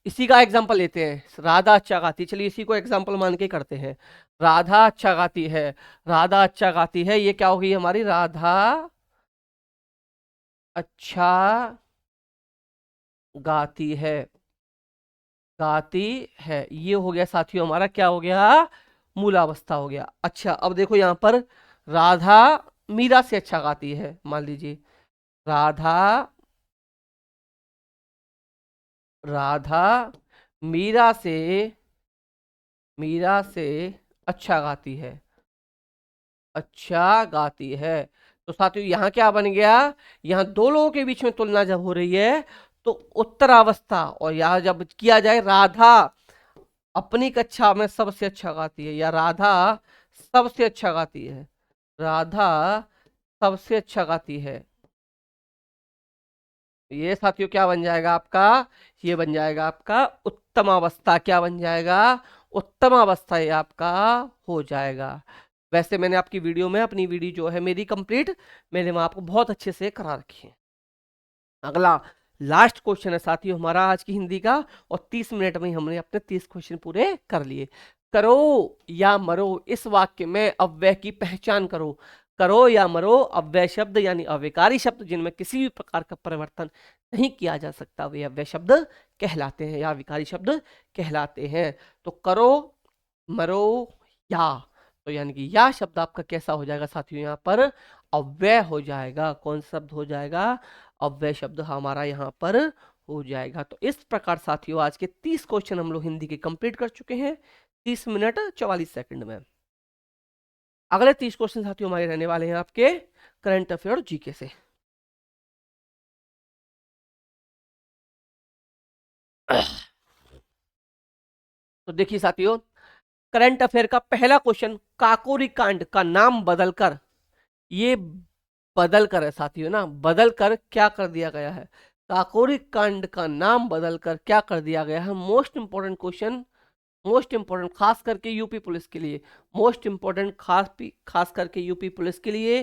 इसी का एग्जाम्पल लेते हैं, राधा अच्छा गाती, चलिए इसी को एग्जाम्पल मान के करते हैं, राधा अच्छा गाती है, राधा अच्छा गाती है, ये क्या होगी हमारी, राधा अच्छा गाती है, गाती है, ये हो गया साथियों हमारा क्या हो गया, मूलावस्था हो गया। अच्छा अब देखो यहाँ पर, राधा मीरा से अच्छा गाती है, मान लीजिए राधा, राधा मीरा से, मीरा से अच्छा गाती है, अच्छा गाती है। तो साथियों यहाँ क्या बन गया, यहाँ 2 लोगों के बीच में तुलना जब हो रही है तो उत्तरावस्था, और यहाँ जब किया जाए राधा अपनी कक्षा में सबसे अच्छा गाती है, या राधा सबसे अच्छा गाती है, राधा सबसे अच्छा गाती है, ये साथियों क्या बन जाएगा आपका, ये बन जाएगा आपका उत्तमावस्था। क्या बन जाएगा, उत्तमावस्था ये आपका हो जाएगा। वैसे मैंने आपकी वीडियो में अपनी वीडियो जो है मेरी कंप्लीट, मैंने वहां आपको बहुत अच्छे से करा रखी है। अगला लास्ट क्वेश्चन है साथियों हमारा आज की हिंदी का, और 30 मिनट में ही हमने अपने 30 क्वेश्चन पूरे कर लिए। करो या मरो, इस वाक्य में अव्यय की पहचान करो। करो या मरो अव्यय शब्द यानी अव्ययकारी शब्द जिनमें किसी भी प्रकार का परिवर्तन नहीं किया जा सकता, वे अव्यय शब्द कहलाते हैं या विकारी शब्द कहलाते हैं। तो करो, मरो, या, तो यानी कि या शब्द आपका कैसा हो जाएगा साथियों, यहाँ पर अव्यय हो जाएगा। कौन सा शब्द हो जाएगा, अव्यय शब्द हमारा यहाँ पर हो जाएगा। तो इस प्रकार साथियों आज के 30 क्वेश्चन हम लोग हिंदी के कंप्लीट कर चुके हैं 30 मिनट 44 सेकंड में। अगले 30 क्वेश्चन साथियों हमारे रहने वाले हैं आपके करंट अफेयर और जीके से। तो देखिए साथियों, करंट अफेयर का पहला क्वेश्चन, काकोरी कांड का नाम बदलकर, ये बदल कर है साथियों ना, बदल कर क्या कर दिया गया है, काकोरी कांड का नाम बदलकर क्या कर दिया गया है। Most important question, most important खास करके यूपी पुलिस के लिए, मोस्ट इंपोर्टेंट खास करके यूपी पुलिस के लिए।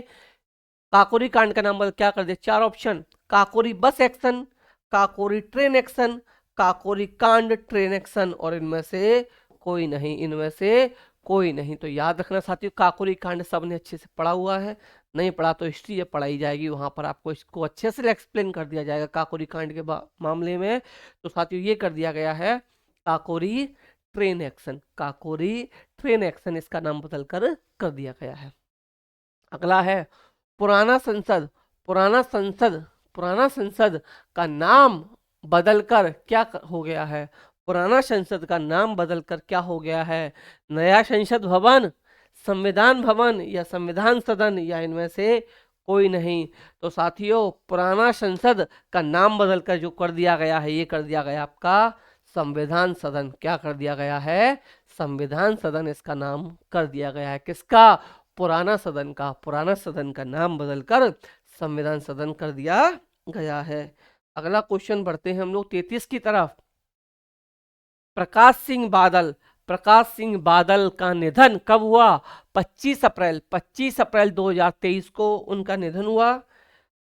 काकोरी कांड का नाम बदल क्या कर दिया, चार ऑप्शन, काकोरी बस action, Kakori train action, Kakori कांड ट्रेन एक्शन, और इनमें से कोई नहीं, इनमें से कोई नहीं। तो याद रखना साथियों, काकोरी कांड सबने अच्छे से पढ़ा हुआ है, नहीं पढ़ा तो हिस्ट्री पढ़ाई जाएगी, वहां पर आपको इसको अच्छे से एक्सप्लेन कर दिया जाएगा काकोरी कांड के मामले में। तो साथियों ये कर दिया गया है Kakori train action, Kakori train action इसका नाम बदल कर दिया गया है। अगला है पुराना संसद, पुराना संसद, पुराना संसद का नाम बदलकर क्या हो गया है, पुराना संसद का नाम बदलकर क्या हो गया है, नया संसद भवन, संविधान भवन या संविधान सदन, या इनमें से कोई नहीं। तो साथियों पुराना संसद का नाम बदलकर जो कर दिया गया है, ये कर दिया गया आपका संविधान सदन। क्या कर दिया गया है, संविधान सदन इसका नाम कर दिया गया है। किसका, पुराना सदन का, पुराना सदन का नाम बदलकर संविधान सदन कर दिया गया है। अगला क्वेश्चन बढ़ते हैं हम लोग 33 की तरफ। प्रकाश सिंह बादल, प्रकाश सिंह बादल का निधन कब हुआ, 25 अप्रैल, 25 अप्रैल 2023 को उनका निधन हुआ।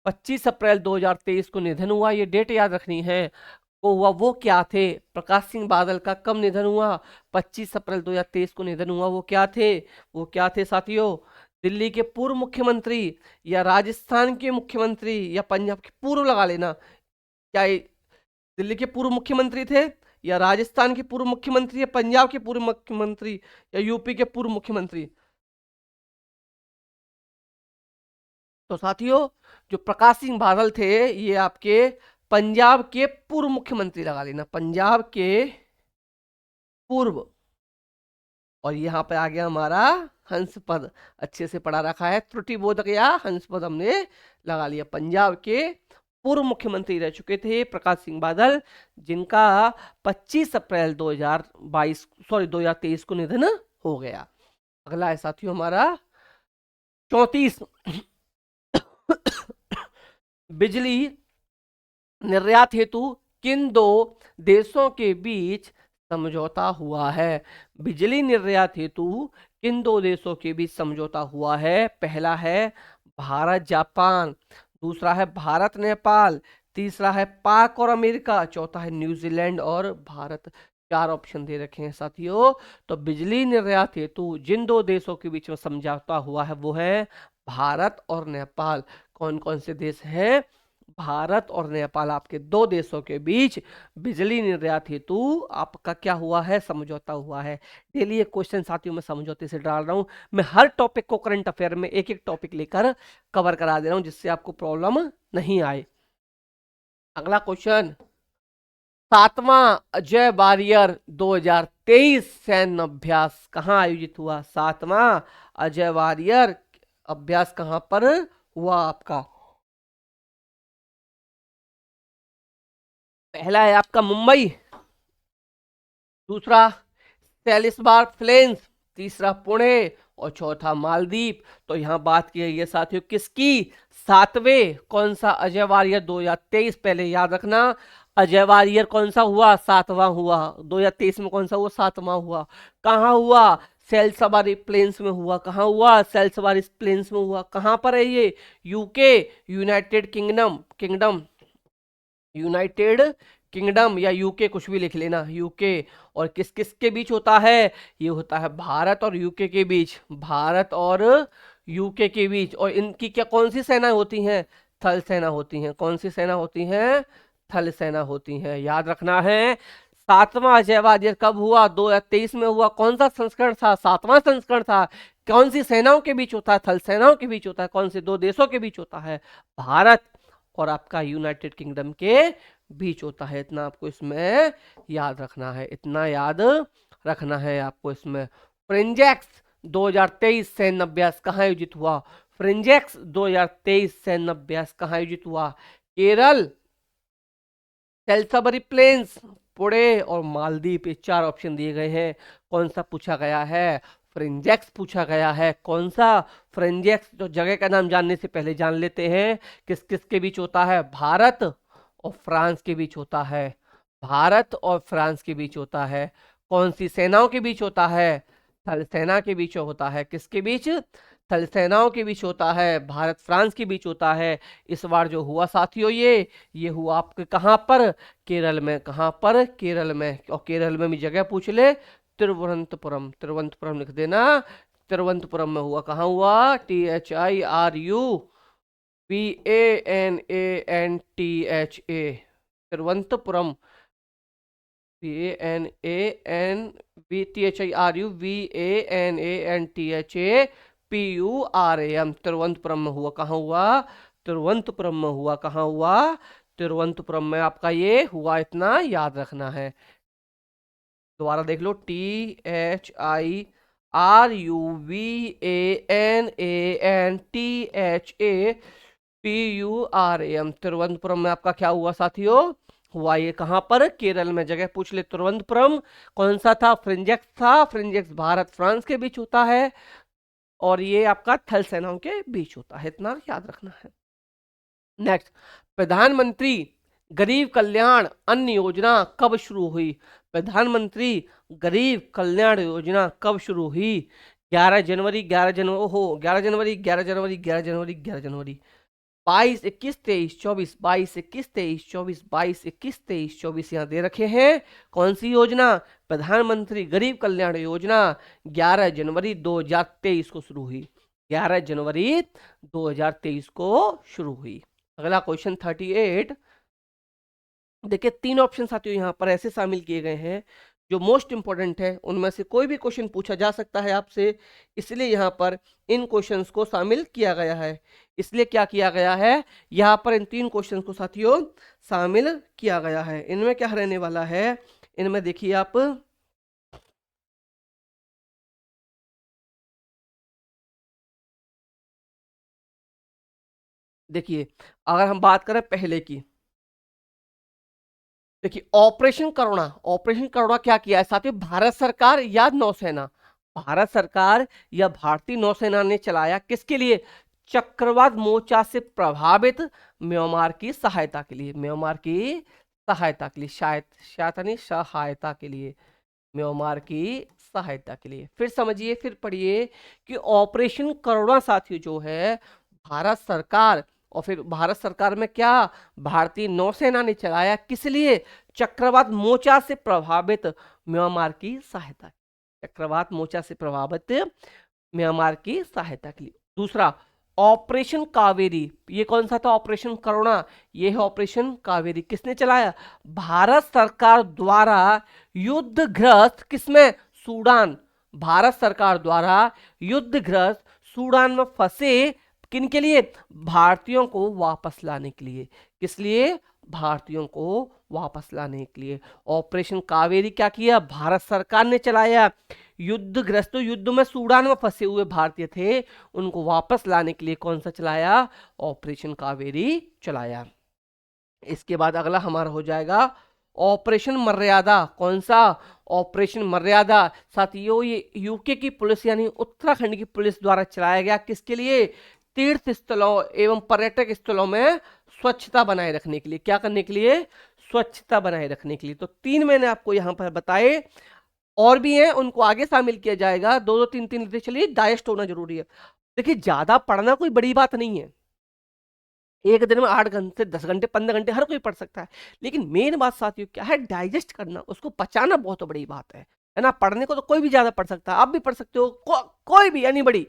25 अप्रैल 2023 को निधन हुआ, ये डेट याद रखनी है। वो क्या थे, प्रकाश सिंह बादल का कब निधन हुआ, 25 अप्रैल 2023 को निधन हुआ। वो क्या थे, वो क्या थे साथियों, दिल्ली के पूर्व मुख्यमंत्री, या राजस्थान के मुख्यमंत्री, या पंजाब के, पूर्व लगा लेना, क्या ये दिल्ली के पूर्व मुख्यमंत्री थे, या राजस्थान के पूर्व मुख्यमंत्री, या पंजाब के पूर्व मुख्यमंत्री, या यूपी के पूर्व मुख्यमंत्री। तो साथियों जो प्रकाश सिंह बादल थे ये आपके पंजाब के पूर्व मुख्यमंत्री लगा लेना, पंजाब के पूर्व। और यहाँ पे आ गया हमारा हंस पद, अच्छे से पढ़ा रखा है, त्रुटि बोधक या हंस पद हमने लगा लिया। पंजाब के पूर्व मुख्यमंत्री रह चुके थे प्रकाश सिंह बादल, जिनका 25 अप्रैल 2022 सॉरी 2023 को निधन हो गया। अगला है साथियों हमारा 34, बिजली निर्यात हेतु किन दो देशों के बीच समझौता हुआ है, बिजली निर्यात हेतु किन दो देशों के बीच समझौता हुआ है। पहला है भारत जापान, दूसरा है भारत नेपाल, तीसरा है पाक और अमेरिका, चौथा है न्यूजीलैंड और भारत। चार ऑप्शन दे रखे हैं साथियों। तो बिजली निर्यात हेतु जिन दो देशों के बीच में समझौता हुआ है वो है भारत और नेपाल। कौन कौन से देश हैं, भारत और नेपाल, आपके दो देशों के बीच बिजली निर्यात हेतु आपका क्या हुआ है, समझौता हुआ है। डेली एक क्वेश्चन साथियों मैं समझौते से डाल रहा हूं, मैं हर टॉपिक को करंट अफेयर में एक एक टॉपिक लेकर कवर करा दे रहा हूं जिससे आपको प्रॉब्लम नहीं आए। अगला क्वेश्चन, 7वां अजय वारियर 2023 सैन्य अभ्यास कहां आयोजित हुआ, 7वां अजय वारियर अभ्यास कहां पर हुआ आपका। पहला है आपका मुंबई, दूसरा सेलिसबार फ्लेन्स, तीसरा पुणे और चौथा मालदीव। तो यहाँ बात की गई है साथियों किसकी, सातवें। कौन सा, अजय वारियर 2023, पहले याद रखना अजय वारियर कौन सा हुआ, सातवां हुआ। 2023 में कौन सा हुआ, सातवां हुआ। कहाँ हुआ, सेल्सबारी प्लेन्स में हुआ। कहाँ हुआ, सेल्सबारी प्लेन्स में हुआ। कहाँ पर है ये, UK, United kingdom, United kingdom या यूके, कुछ भी लिख लेना, यूके। और किस किस के बीच होता है, ये होता है भारत और यूके के बीच, भारत और यूके के बीच। और इनकी क्या कौन सी सेना होती हैं, थल सेना होती हैं। कौन सी सेना होती हैं, थल सेना होती हैं, याद रखना है। सातवां अजय वारियर कब हुआ, 2023 में हुआ। कौन सा संस्करण था, सातवां संस्करण था। कौन सी सेनाओं के बीच होता है, थल सेनाओं के बीच होता है। कौन से दो देशों के बीच होता है, भारत और आपका यूनाइटेड किंगडम के बीच होता है। इतना आपको इसमें याद रखना है, इतना याद रखना है आपको इसमें। फ्रिंजेक्स 2023 सैन्य अभ्यास कहाँ आयोजित हुआ, फ्रिंजेक्स 2023 सैन्य अभ्यास कहाँ आयोजित हुआ, केरल, सेल्सबरी प्लेन्स, पुणे और मालदीव। ये चार ऑप्शन दिए गए हैं। कौन सा पूछा गया है, फ्रिंजेक्स पूछा गया है। कौन सा, फ्रिंजेक्स। तो जगह का नाम जानने से पहले जान लेते हैं किस किस के बीच होता है, भारत और फ्रांस के बीच होता है, भारत और फ्रांस के बीच होता है। कौन सी सेनाओं के बीच होता है, थल सेना के बीच होता है। किसके बीच, थल सेनाओं के बीच होता है, भारत फ्रांस के बीच होता है। इस बार जो हुआ साथियों ये हुआ आपके कहाँ पर, केरल में। कहाँ पर, केरल में। और केरल में भी जगह पूछ ले, तिरुवनंतपुरम, तिरुवनंतपुरम लिख देना। तिरुवनंतपुरम में हुआ। कहाँ हुआ, THIRUVANANTHA, तिरुवनंतपुरम, THIRUVANANTHAPURAM, तिरुवनंतपुरम में हुआ। कहाँ हुआ, तिरुवनंतपुरम में हुआ। कहाँ हुआ, तिरुवनंतपुरम में आपका ये हुआ, इतना याद रखना है। दोबारा देख लो, THIRUVANANTHAPURAM, तिरुवनंतपुरम में आपका क्या हुआ साथियों, हुआ ये कहां पर, केरल में। जगह पूछ ले, तिरुवनंतपुरम। कौन सा था, फ्रिंजेक्स था। फ्रिंजेक्स भारत फ्रांस के बीच होता है और ये आपका थल सेनाओं के बीच होता है, इतना याद रखना है। नेक्स्ट, प्रधानमंत्री गरीब कल्याण अन्न योजना कब शुरू हुई, प्रधानमंत्री गरीब कल्याण योजना कब शुरू हुई, 11 जनवरी, 11 जनवरी, ओहो 11 जनवरी, 11 जनवरी, 11 जनवरी, 11 जनवरी, 22, 21, 23, 24, 22, 21, 23, 24, 22, 21, 23, 24 यहाँ दे रखे हैं। कौन सी योजना, प्रधानमंत्री गरीब कल्याण योजना 11 जनवरी 2023 को शुरू हुई, 11 जनवरी 2023 को शुरू हुई। अगला क्वेश्चन 38, देखिए तीन ऑप्शन साथियों यहाँ पर ऐसे शामिल किए गए हैं जो मोस्ट इंपॉर्टेंट है, उनमें से कोई भी क्वेश्चन पूछा जा सकता है आपसे, इसलिए यहाँ पर इन क्वेश्चंस को शामिल किया गया है। इसलिए क्या किया गया है, यहाँ पर इन तीन क्वेश्चंस को साथियों शामिल किया गया है। इनमें क्या रहने वाला है, इनमें देखिए आप, देखिए अगर हम बात करें पहले की, देखिए ऑपरेशन करुणा, ऑपरेशन करुणा क्या किया है साथियों, भारत सरकार या नौसेना, भारत सरकार या भारतीय नौसेना ने चलाया, किसके लिए, चक्रवात मोर्चा से प्रभावित म्यांमार की सहायता के लिए, म्यांमार की सहायता के लिए, शायद सहायता नहीं, सहायता के लिए, म्यांमार की सहायता के लिए। फिर समझिए, फिर पढ़िए कि ऑपरेशन करुणा साथियों जो है भारत सरकार, और फिर भारत सरकार में क्या, भारतीय नौसेना ने चलाया, किस लिए, चक्रवात मोर्चा से प्रभावित म्यांमार की सहायता, चक्रवात मोर्चा से प्रभावित म्यांमार की सहायता के लिए। दूसरा ऑपरेशन कावेरी, ये कौन सा था, ऑपरेशन करुणा, ये है ऑपरेशन कावेरी, किसने चलाया, भारत सरकार द्वारा युद्धग्रस्त, किसमें, सूडान, भारत सरकार द्वारा युद्धग्रस्त सूडान में फंसे किन के लिए, भारतीयों को वापस लाने के लिए, किस लिए, भारतीयों को वापस लाने के लिए। ऑपरेशन कावेरी क्या किया, भारत सरकार ने चलाया, युद्धग्रस्तों, युद्ध में सूडान में फंसे हुए भारतीय थे, उनको वापस लाने के लिए कौन सा चलाया, ऑपरेशन कावेरी चलाया। इसके बाद अगला हमारा हो जाएगा ऑपरेशन मर्यादा, कौन सा? ऑपरेशन मर्यादा साथियों, ये यूके की पुलिस यानी उत्तराखंड की पुलिस द्वारा चलाया गया, किसके लिए? तीर्थ स्थलों एवं पर्यटक स्थलों में स्वच्छता बनाए रखने के लिए। क्या करने के लिए? स्वच्छता बनाए रखने के लिए। तो 3 मैंने आपको यहां पर बताए, और भी हैं, उनको आगे शामिल किया जाएगा। 2-2 3-3 लेते चलिए, डाइजेस्ट होना जरूरी है। देखिए, ज्यादा पढ़ना कोई बड़ी बात नहीं है, एक दिन में 8 घंटे 10 घंटे 15 घंटे हर कोई पढ़ सकता है, लेकिन मेन बात साथियों क्या है? डाइजेस्ट करना, उसको पचाना बहुत बड़ी बात है ना? पढ़ने को तो कोई भी ज्यादा पढ़ सकता है, आप भी पढ़ सकते हो, कोई भी यानी बड़ी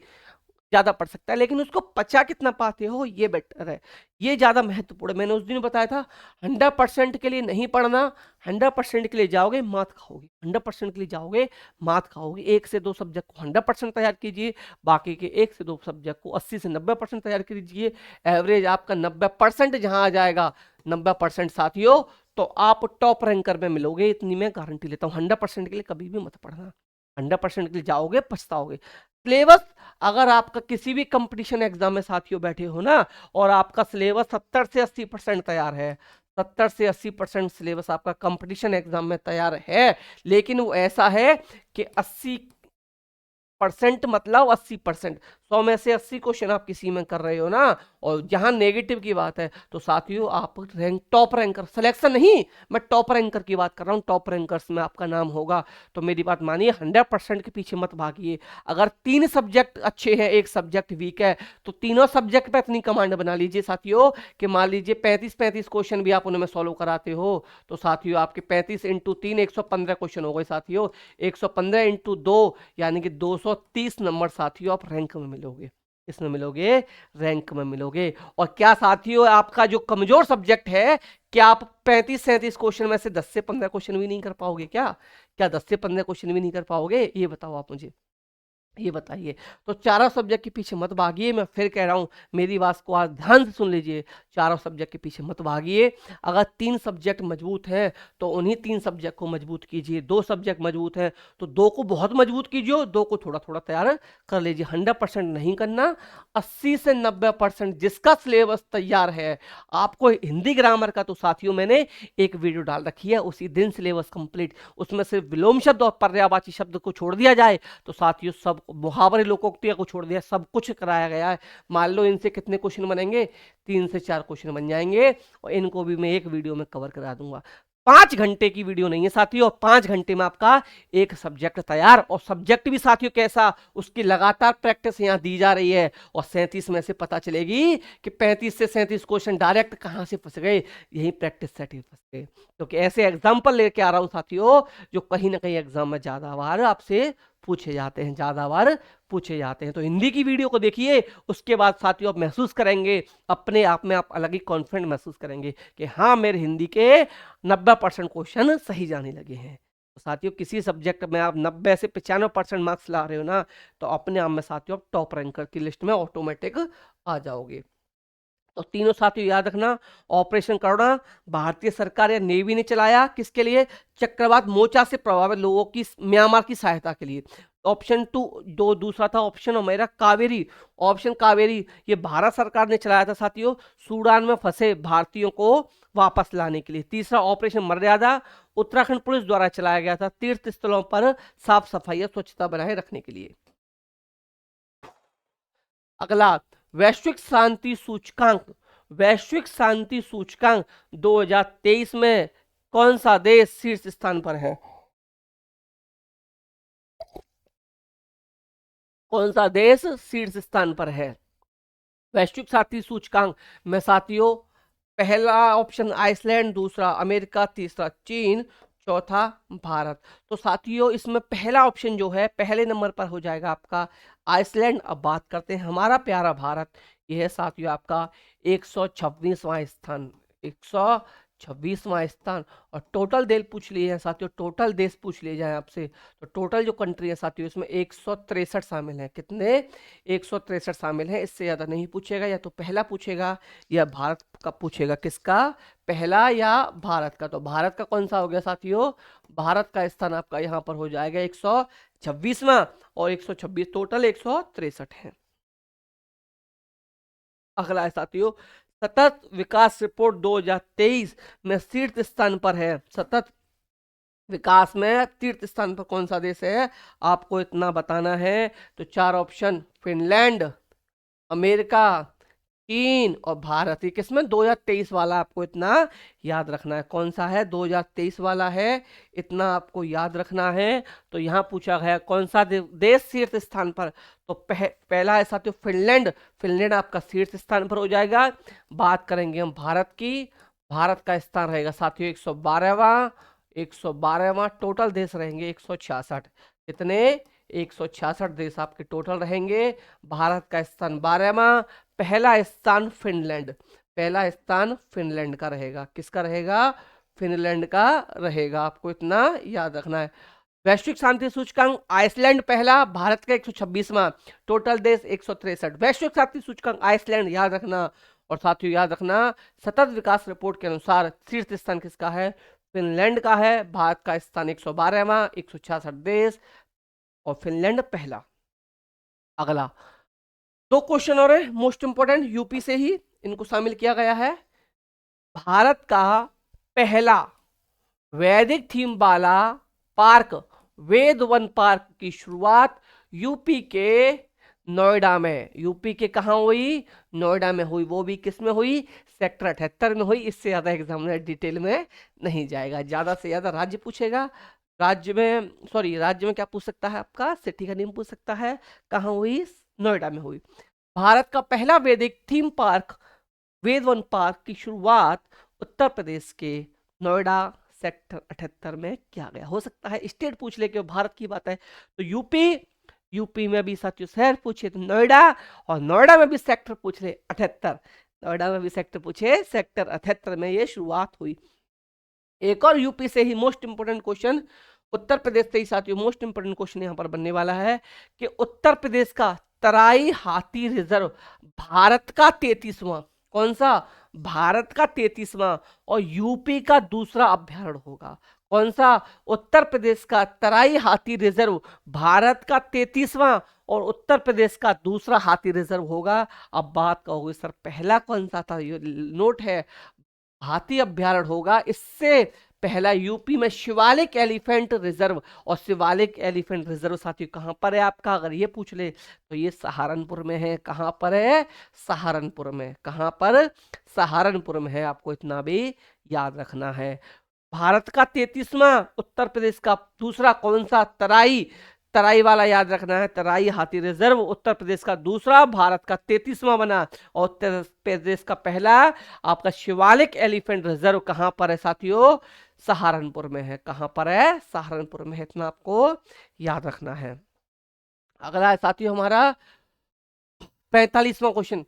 ज्यादा पढ़ सकता है, लेकिन उसको पचा कितना पाते हो, ये बेटर है, ये ज्यादा महत्वपूर्ण है। मैंने उस दिन बताया था 100% के लिए नहीं पढ़ना, 100% के लिए जाओगे मात खाओगे, 100% के लिए जाओगे मात खाओगे। 1 से 2 सब्जेक्ट को 100% तैयार कीजिए, बाकी के 1 से 2 सब्जेक्ट को 80 से 90% तैयार कीजिए। एवरेज आपका 90% जहां आ जाएगा, 90% साथियों, तो आप टॉप रैंकर में मिलोगे, इतनी मैं गारंटी लेता हूँ। 100% के लिए कभी भी मत पढ़ना, 100% के लिए जाओगे पछताओगे। सिलेबस, अगर आपका किसी भी कंपटीशन एग्जाम में साथियों बैठे हो ना, और आपका सिलेबस 70 से 80% तैयार है, 70 से 80% सिलेबस आपका कंपटीशन एग्जाम में तैयार है, लेकिन वो ऐसा है कि 80% मतलब 80%, 100 में से 80 क्वेश्चन आप किसी में कर रहे हो ना, और जहां नेगेटिव की बात है, तो साथियों आप रैंक टॉप रैंकर, सिलेक्शन नहीं, मैं टॉप रैंकर की बात कर रहा हूं, टॉप रैंकर्स में आपका नाम होगा। तो मेरी बात मानिए, 100% के पीछे मत भागिए। अगर 3 सब्जेक्ट अच्छे हैं, 1 सब्जेक्ट वीक है, तो तीनों सब्जेक्ट पे इतनी कमांड बना लीजिए साथियों कि मान लीजिए 35-35 क्वेश्चन भी आप उनमें सॉल्व कराते हो, तो साथियों आपके 35 इंटू 3 115 क्वेश्चन हो गए साथियों, 115 इंटू 2 यानी कि 230 नंबर साथियों आप रैंक में मिलोगे। इसमें मिलोगे, रैंक में मिलोगे। और क्या साथियों, आपका जो कमजोर सब्जेक्ट है, क्या आप 35-37 क्वेश्चन में से 10 से 15 क्वेश्चन भी नहीं कर पाओगे? क्या 10 से 15 क्वेश्चन भी नहीं कर पाओगे? ये बताओ आप मुझे, ये बताइए। तो चारों सब्जेक्ट के पीछे मत भागिए, मैं फिर कह रहा हूं, मेरी बात को आज ध्यान से सुन लीजिए, चारों सब्जेक्ट के पीछे मत भागिए। अगर 3 सब्जेक्ट मजबूत हैं, तो उन्हीं 3 सब्जेक्ट को मजबूत कीजिए। 2 सब्जेक्ट मजबूत हैं, तो 2 को बहुत मजबूत कीजिए, 2 को थोड़ा थोड़ा तैयार कर लीजिए। 100% नहीं करना, 80 से 90% जिसका सिलेबस तैयार है। आपको हिंदी ग्रामर का तो साथियों मैंने एक वीडियो डाल रखी है, उसी दिन सिलेबस कंप्लीट, उसमें सिर्फ विलोम शब्द और पर्यायवाची शब्द को छोड़ दिया जाए, तो साथियों सब मुहावरे लोकोक्तियों को छोड़ दिया, सब कुछ कराया गया है। मान लो इनसे कितने क्वेश्चन बनेंगे? 3 से 4 क्वेश्चन बन जाएंगे, और इनको भी मैं एक वीडियो में कवर करा दूंगा। 5 घंटे की वीडियो नहीं है साथियों, 5 घंटे में आपका एक सब्जेक्ट तैयार, और सब्जेक्ट भी साथियों कैसा, उसकी लगातार प्रैक्टिस यहाँ दी जा रही है। और 37 में से पता चलेगी कि 35 से 37 क्वेश्चन डायरेक्ट कहां से फंस गए, यही प्रैक्टिस सेट ही फंस गए। क्योंकि ऐसे एग्जाम्पल लेके आ रहा हूं साथियों, जो कहीं ना कहीं एग्जाम में ज्यादा बार आपसे पूछे जाते हैं, ज्यादा बार पूछे जाते हैं। तो हिंदी की वीडियो को देखिए, उसके बाद साथियों आप महसूस करेंगे, अपने आप में आप अलग ही कॉन्फिडेंट महसूस करेंगे कि हाँ, मेरे हिंदी के 90% क्वेश्चन सही जाने लगे हैं। तो साथियों, किसी सब्जेक्ट में आप 90 से 95% मार्क्स ला रहे हो ना, तो अपने आप में साथियों आप टॉप रैंकर की लिस्ट में ऑटोमेटिक आ जाओगे। तो तीनों साथियों याद रखना, ऑपरेशन करुणा भारतीय सरकार या नेवी ने चलाया, किसके लिए? चक्रवात मोर्चा से प्रभावित लोगों की, म्यांमार की सहायता के लिए। ऑप्शन 2, दो दूसरा था ऑप्शन मेरा कावेरी, ऑप्शन कावेरी, ये भारत सरकार ने चलाया था साथियों, सूडान में फंसे भारतीयों को वापस लाने के लिए। तीसरा ऑपरेशन मर्यादा, उत्तराखंड पुलिस द्वारा चलाया गया था, तीर्थ स्थलों पर साफ सफाई और स्वच्छता बनाए रखने के लिए। अगला, वैश्विक शांति सूचकांक, वैश्विक शांति सूचकांक 2023 में कौन सा देश शीर्ष स्थान पर है? कौन सा देश शीर्ष स्थान पर है वैश्विक शांति सूचकांक में साथियों? पहला ऑप्शन आइसलैंड, दूसरा अमेरिका, तीसरा चीन, चौथा भारत। तो साथियों, इसमें पहला ऑप्शन जो है पहले नंबर पर हो जाएगा आपका आइसलैंड। अब बात करते हैं हमारा प्यारा भारत, यह है साथियों आपका 126वां स्थान, 126वां स्थान। और टोटल देश पूछ लिए हैं साथियों, टोटल देश पूछ लिए जाए आपसे, तो टोटल जो कंट्री है साथियों, इसमें 163 शामिल हैं। कितने? 163 शामिल हैं, इससे ज्यादा नहीं पूछेगा, या तो पहला पूछेगा या भारत का पूछेगा। किसका? पहला या भारत का? तो भारत का कौन सा हो गया साथियों? भारत का स्थान आपका यहाँ पर हो जाएगा 126वां, और 126 टोटल 163 है। अगला है साथियों, सतत विकास रिपोर्ट 2023 में शीर्ष स्थान पर है। सतत विकास में तीर्थ स्थान पर कौन सा देश है, आपको इतना बताना है। तो चार ऑप्शन, फिनलैंड, अमेरिका, चीन और भारत। ये किसमें 2023 वाला, आपको इतना याद रखना है। कौन सा है, 2023 वाला है, इतना आपको याद रखना है। तो यहाँ पूछा गया कौन सा देश शीर्ष स्थान पर, तो पहला है साथियों फिनलैंड। फिनलैंड आपका शीर्ष स्थान पर हो जाएगा। बात करेंगे हम भारत की, भारत का स्थान रहेगा साथियों 112वां। 112वां टोटल देश रहेंगे 166। कितने, 166 देश आपके टोटल रहेंगे। भारत का स्थान 12वां। पहला स्थान फिनलैंड, पहला स्थान फिनलैंड का रहेगा। किसका रहेगा, फिनलैंड का रहेगा, आपको इतना याद रखना है। वैश्विक शांति सूचकांक आइसलैंड पहला, भारत का 126वां, टोटल देश 163। वैश्विक शांति सूचकांक आइसलैंड याद रखना। और साथियों याद रखना, सतत विकास रिपोर्ट के अनुसार शीर्ष स्थान किसका है, फिनलैंड का है। भारत का स्थान 112वां, 166 देश और फिनलैंड पहला। अगला दो क्वेश्चन और है मोस्ट इंपोर्टेंट, यूपी से ही इनको शामिल किया गया है। भारत का पहला वैदिक थीम वाला पार्क वेद वन पार्क की शुरुआत यूपी के नोएडा में, यूपी के कहा हुई, नोएडा में हुई। वो भी किस में हुई, सेक्टर 78 में हुई। इससे ज्यादा एग्जामिनर डिटेल में नहीं जाएगा, ज्यादा से ज्यादा राज्य पूछेगा। राज्य में, सॉरी, राज्य में क्या पूछ सकता है आपका, सिटी का नेम पूछ सकता है। कहाँ हुई, नोएडा में हुई। भारत का पहला वैदिक थीम पार्क वेद वन पार्क की शुरुआत उत्तर प्रदेश के नोएडा सेक्टर 78 में किया गया। हो सकता है स्टेट पूछ ले कि भारत की बात है तो यूपी में भी साथियों शहर पूछे तो नोएडा, और नोएडा में भी सेक्टर पूछ ले 78, नोएडा में भी सेक्टर पूछे सेक्टर 78 में ये शुरुआत हुई। एक और यूपी से ही most important question, Uttar Pradesh से ही साथियों मोस्ट इंपोर्टेंट क्वेश्चन यहां पर बनने वाला है कि उत्तर प्रदेश का तराई हाथी रिजर्व भारत का 33वां, कौन सा, भारत का 33वां और यूपी का दूसरा अभ्यारण्य होगा। कौन सा, उत्तर प्रदेश का तराई हाथी रिजर्व भारत का 33वां और उत्तर प्रदेश का दूसरा हाथी रिजर्व होगा। अब बात कहोगे सर पहला कौन सा था, ये नोट है, हाथी अभ्यारण्य होगा। इससे पहला यूपी में शिवालिक एलिफेंट रिजर्व, और शिवालिक एलिफेंट रिजर्व साथियों कहां पर है आपका, अगर ये पूछ ले तो ये सहारनपुर में है। कहां पर है, सहारनपुर में। कहां पर, सहारनपुर में है, आपको इतना भी याद रखना है। भारत का 33वां, उत्तर प्रदेश का दूसरा कौन सा, तराई, तराई वाला याद रखना है। तराई हाथी रिजर्व उत्तर प्रदेश का दूसरा, भारत का 33वां बना। और उत्तर प्रदेश का पहला आपका शिवालिक एलिफेंट रिजर्व कहां पर है साथियों, सहारनपुर में है। कहां पर है, सहारनपुर में है, इतना आपको याद रखना है। अगला है साथियों हमारा 45वां क्वेश्चन,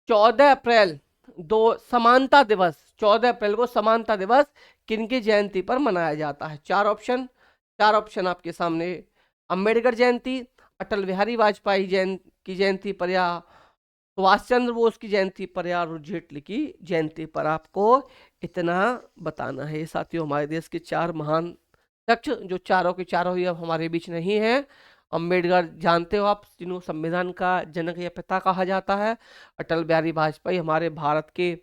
14 अप्रैल दो समानता दिवस, 14 अप्रैल को समानता दिवस किनकी जयंती पर मनाया जाता है। चार ऑप्शन, चार ऑप्शन आपके सामने, अंबेडकर जयंती, अटल बिहारी वाजपेयी की जयंती पर, या सुभाष चंद्र बोस की जयंती पर, या अरुण जेटली की जयंती पर। आपको इतना बताना है। साथियों हमारे देश के चार महान शख्स जो चारों के चारों ही अब हमारे बीच नहीं है। अंबेडकर जानते हो आप, जिन्हों संविधान का जनक या पिता कहा जाता है। अटल बिहारी वाजपेयी हमारे भारत के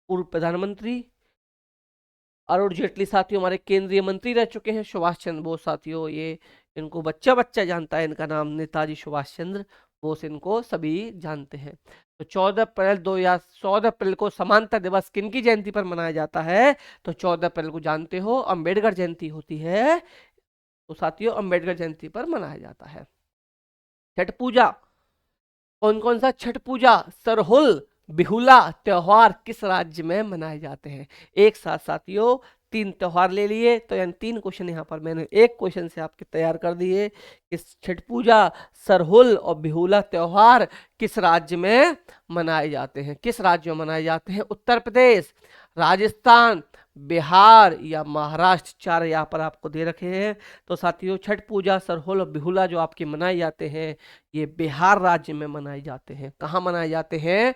पूर्व प्रधानमंत्री। अरुण जेटली साथियों हमारे केंद्रीय मंत्री रह चुके हैं। सुभाष चंद्र बोस साथियों ये इनको बच्चा बच्चा जानता है, इनका नाम नेताजी सुभाष चंद्र बोस, इनको सभी जानते हैं। तो 14 अप्रैल 14 अप्रैल को समानता दिवस किनकी जयंती पर मनाया जाता है, तो 14 अप्रैल को जानते हो अंबेडकर जयंती होती है। तो साथियों अंबेडकर जयंती पर मनाया जाता है। छठ पूजा, कौन कौन सा छठ पूजा, सरहुल, बिहुला त्योहार किस राज्य में मनाए जाते हैं। एक साथ साथियों तीन त्योहार ले लिए, तो यानी तीन क्वेश्चन यहाँ पर मैंने एक क्वेश्चन से आपके तैयार कर दिए कि छठ पूजा, सरहुल और बिहुला त्योहार किस राज्य में मनाए जाते हैं। किस राज्य में मनाए जाते हैं, उत्तर प्रदेश, राजस्थान, बिहार या महाराष्ट्र। चार यहाँ पर आपको दे रखे हैं। तो साथियों छठ पूजा, सरहुल और बिहुला जो आपके मनाए जाते हैं ये बिहार राज्य में मनाए जाते हैं। कहाँ मनाए जाते हैं,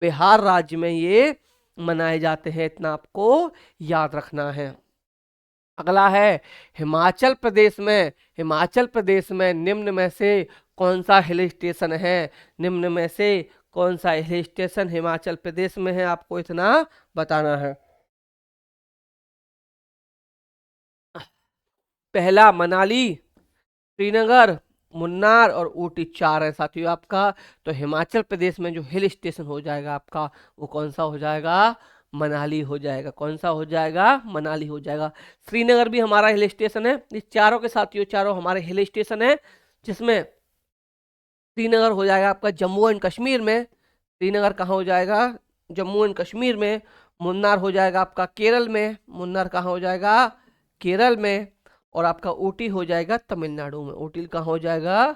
बिहार राज्य में ये मनाए जाते हैं, इतना आपको याद रखना है। अगला है हिमाचल प्रदेश में, हिमाचल प्रदेश में निम्न में से कौन सा हिल स्टेशन है, निम्न में से कौन सा हिल स्टेशन हिमाचल प्रदेश में है, आपको इतना बताना है। पहला मनाली, श्रीनगर, मुन्नार और ऊटी, चार है साथियों आपका। तो हिमाचल प्रदेश में जो हिल स्टेशन हो जाएगा आपका, वो कौन सा हो जाएगा, मनाली हो जाएगा। कौन सा हो जाएगा, मनाली हो जाएगा। श्रीनगर भी हमारा हिल स्टेशन है। इस चारों के साथियों, चारों हमारे हिल स्टेशन है, जिसमें श्रीनगर हो जाएगा आपका जम्मू एंड कश्मीर में। श्रीनगर कहाँ हो जाएगा, जम्मू एंड कश्मीर में। मुन्नार हो जाएगा आपका केरल में। मुन्नार कहाँ हो जाएगा, केरल में। और आपका ऊटी हो जाएगा तमिलनाडु में। ऊटी कहाँ हो जाएगा,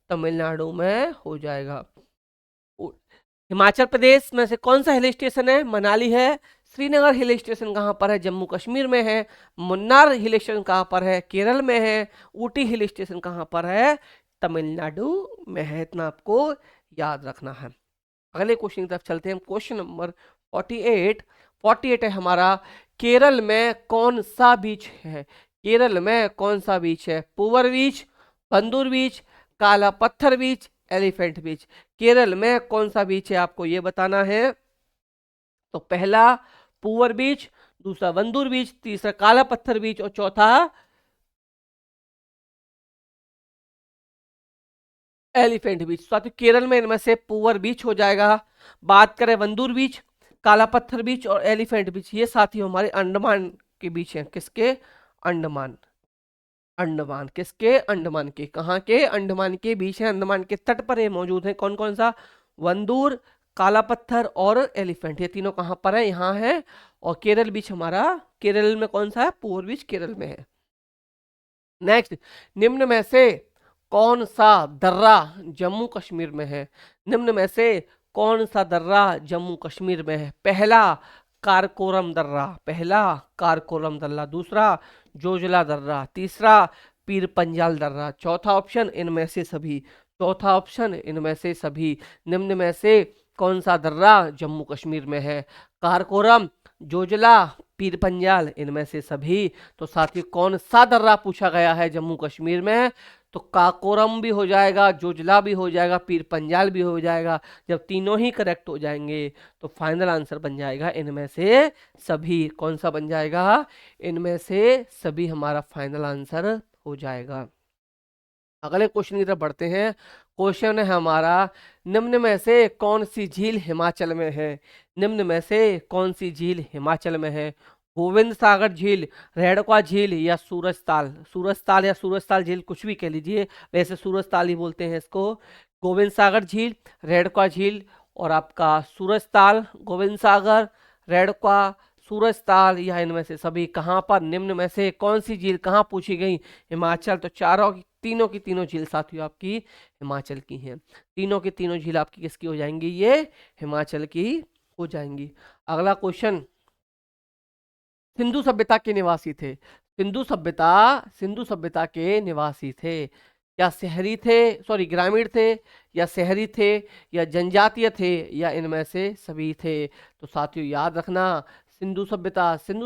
तमिलनाडु में हो जाएगा। उ- हिमाचल प्रदेश में से कौन सा हिल स्टेशन है, मनाली है। श्रीनगर हिल स्टेशन कहाँ पर है, जम्मू कश्मीर में है। मुन्नार हिल स्टेशन कहाँ पर है, केरल में है। ऊटी हिल स्टेशन कहाँ पर है, तमिलनाडु में है। इतना आपको याद रखना है। अगले क्वेश्चन की तरफ चलते हैं हम। Question number 48। 48 है हमारा, केरल में कौन सा बीच है। केरल में कौन सा बीच है, पूवर बीच, बंदूर बीच, काला पत्थर बीच, एलिफेंट बीच। केरल में कौन सा बीच है, आपको ये बताना है। तो पहला पूवर बीच, दूसरा बंदूर बीच, तीसरा काला पत्थर बीच और चौथा एलिफेंट बीच। साथ ही केरल में इनमें से पूवर बीच हो जाएगा। बात करें बंदूर बीच, काला पत्थर बीच और एलिफेंट बीच, ये साथी हमारे अंडमान के बीच हैं। किसके, अंडमान। अंडमान किसके, अंडमान के। कहाँ के, अंडमान के बीच है। अंडमान के तट पर ये मौजूद है। कौन कौन सा, बंदूर, काला पत्थर और एलिफेंट, ये तीनों कहाँ पर है, यहाँ है। और केरल बीच हमारा, केरल में कौन सा है, पूर्व बीच केरल में है। नेक्स्ट, निम्न में से कौन सा दर्रा जम्मू कश्मीर में है। निम्न में से कौन सा दर्रा जम्मू कश्मीर में है। पहला कारकोरम दर्रा, पहला कारकोरम दर्रा। दूसरा जोजला दर्रा। तीसरा पीर पंजाल दर्रा। चौथा ऑप्शन इनमें से सभी। चौथा ऑप्शन इनमें से सभी। निम्न में से कौन सा दर्रा जम्मू कश्मीर में है, कारकोरम, जोजला, पीर पंजाल, इनमें से सभी। तो साथ ही कौन सा दर्रा पूछा गया है जम्मू कश्मीर में, तो काकोरम भी हो जाएगा, जोजला भी हो जाएगा, पीर पंजाल भी हो जाएगा। जब तीनों ही करेक्ट हो जाएंगे तो फाइनल आंसर बन जाएगा इनमें से सभी। कौन सा बन जाएगा, इनमें से सभी हमारा फाइनल आंसर हो जाएगा। अगले क्वेश्चन की तरफ बढ़ते हैं। क्वेश्चन है हमारा, निम्न में से कौन सी झील हिमाचल में है। निम्न में से कौन सी झील हिमाचल में है। गोविंद सागर झील, रेड़का झील या सूरजताल। सूरजताल या सूरजताल झील कुछ भी कह लीजिए, वैसे सूरजताल ही बोलते हैं इसको। गोविंद सागर झील, रेड़का झील और आपका सूरजताल। गोविंद सागर, रेड़का, सूरजताल या इनमें से सभी। कहाँ पर, निम्न में से कौन सी झील कहाँ पूछी गई, हिमाचल। तो चारों तीनों की तीनों झील साथियों आपकी हिमाचल की हैं। तीनों की तीनों झील आपकी किसकी हो जाएंगी, ये हिमाचल की हो जाएंगी। अगला क्वेश्चन, सिंधु सभ्यता के निवासी थे। सिंधु सभ्यता के निवासी थे, या शहरी थे, सॉरी ग्रामीण थे, या शहरी थे, या जनजातीय थे, या इनमें से सभी थे। तो साथियों याद रखना, सिंधु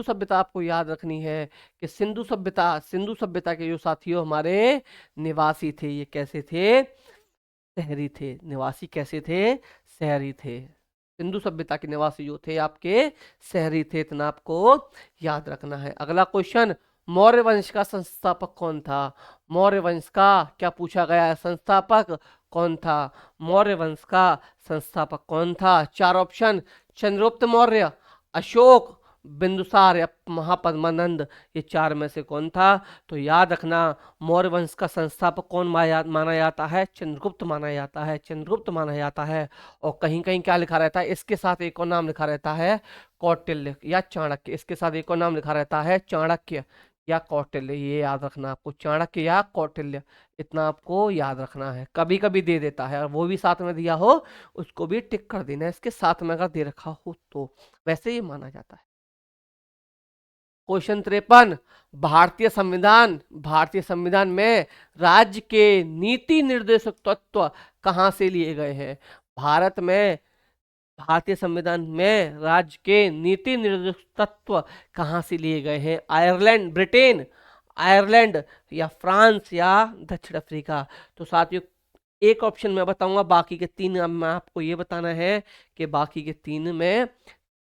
सभ्यता आपको याद रखनी है कि सिंधु सभ्यता के जो साथियों हमारे निवासी थे, ये कैसे थे, शहरी थे। निवासी कैसे थे, शहरी थे। सिंधु सभ्यता के निवासी जो थे आपके शहरी थे, इतना आपको याद रखना है। अगला क्वेश्चन, मौर्य वंश का संस्थापक कौन था। मौर्य वंश का क्या पूछा गया है, संस्थापक कौन था। मौर्य वंश का संस्थापक कौन था। चार ऑप्शन, चंद्रगुप्त मौर्य, अशोक, बिंदुसार या महापद्मानंद, ये चार में से कौन था। तो याद रखना, मौर्य वंश का संस्थापक कौन माना जाता है, चंद्रगुप्त माना जाता है, चंद्रगुप्त माना जाता है। और कहीं कहीं क्या लिखा रहता है, इसके साथ एक और नाम लिखा रहता है, कौटिल्य या चाणक्य। इसके साथ एक और नाम लिखा रहता है, चाणक्य या कौटिल्य। ये याद रखना आपको, चाणक्य या कौटिल्य, इतना आपको याद रखना है। कभी कभी दे देता है, और वो भी साथ में दिया हो उसको भी टिक कर देना है, इसके साथ में अगर दे रखा हो तो। वैसे ये माना जाता है। क्वेश्चन 53, भारतीय संविधान में राज्य के नीति निर्देशक तत्व कहाँ से लिए गए हैं। भारत में, भारतीय संविधान में राज्य के नीति निर्देशक तत्व कहाँ से लिए गए हैं। आयरलैंड, ब्रिटेन, आयरलैंड या फ्रांस या दक्षिण अफ्रीका। तो साथियों एक ऑप्शन मैं बताऊंगा, बाकी के 3 अब मैं आपको ये बताना है कि बाकी के 3 में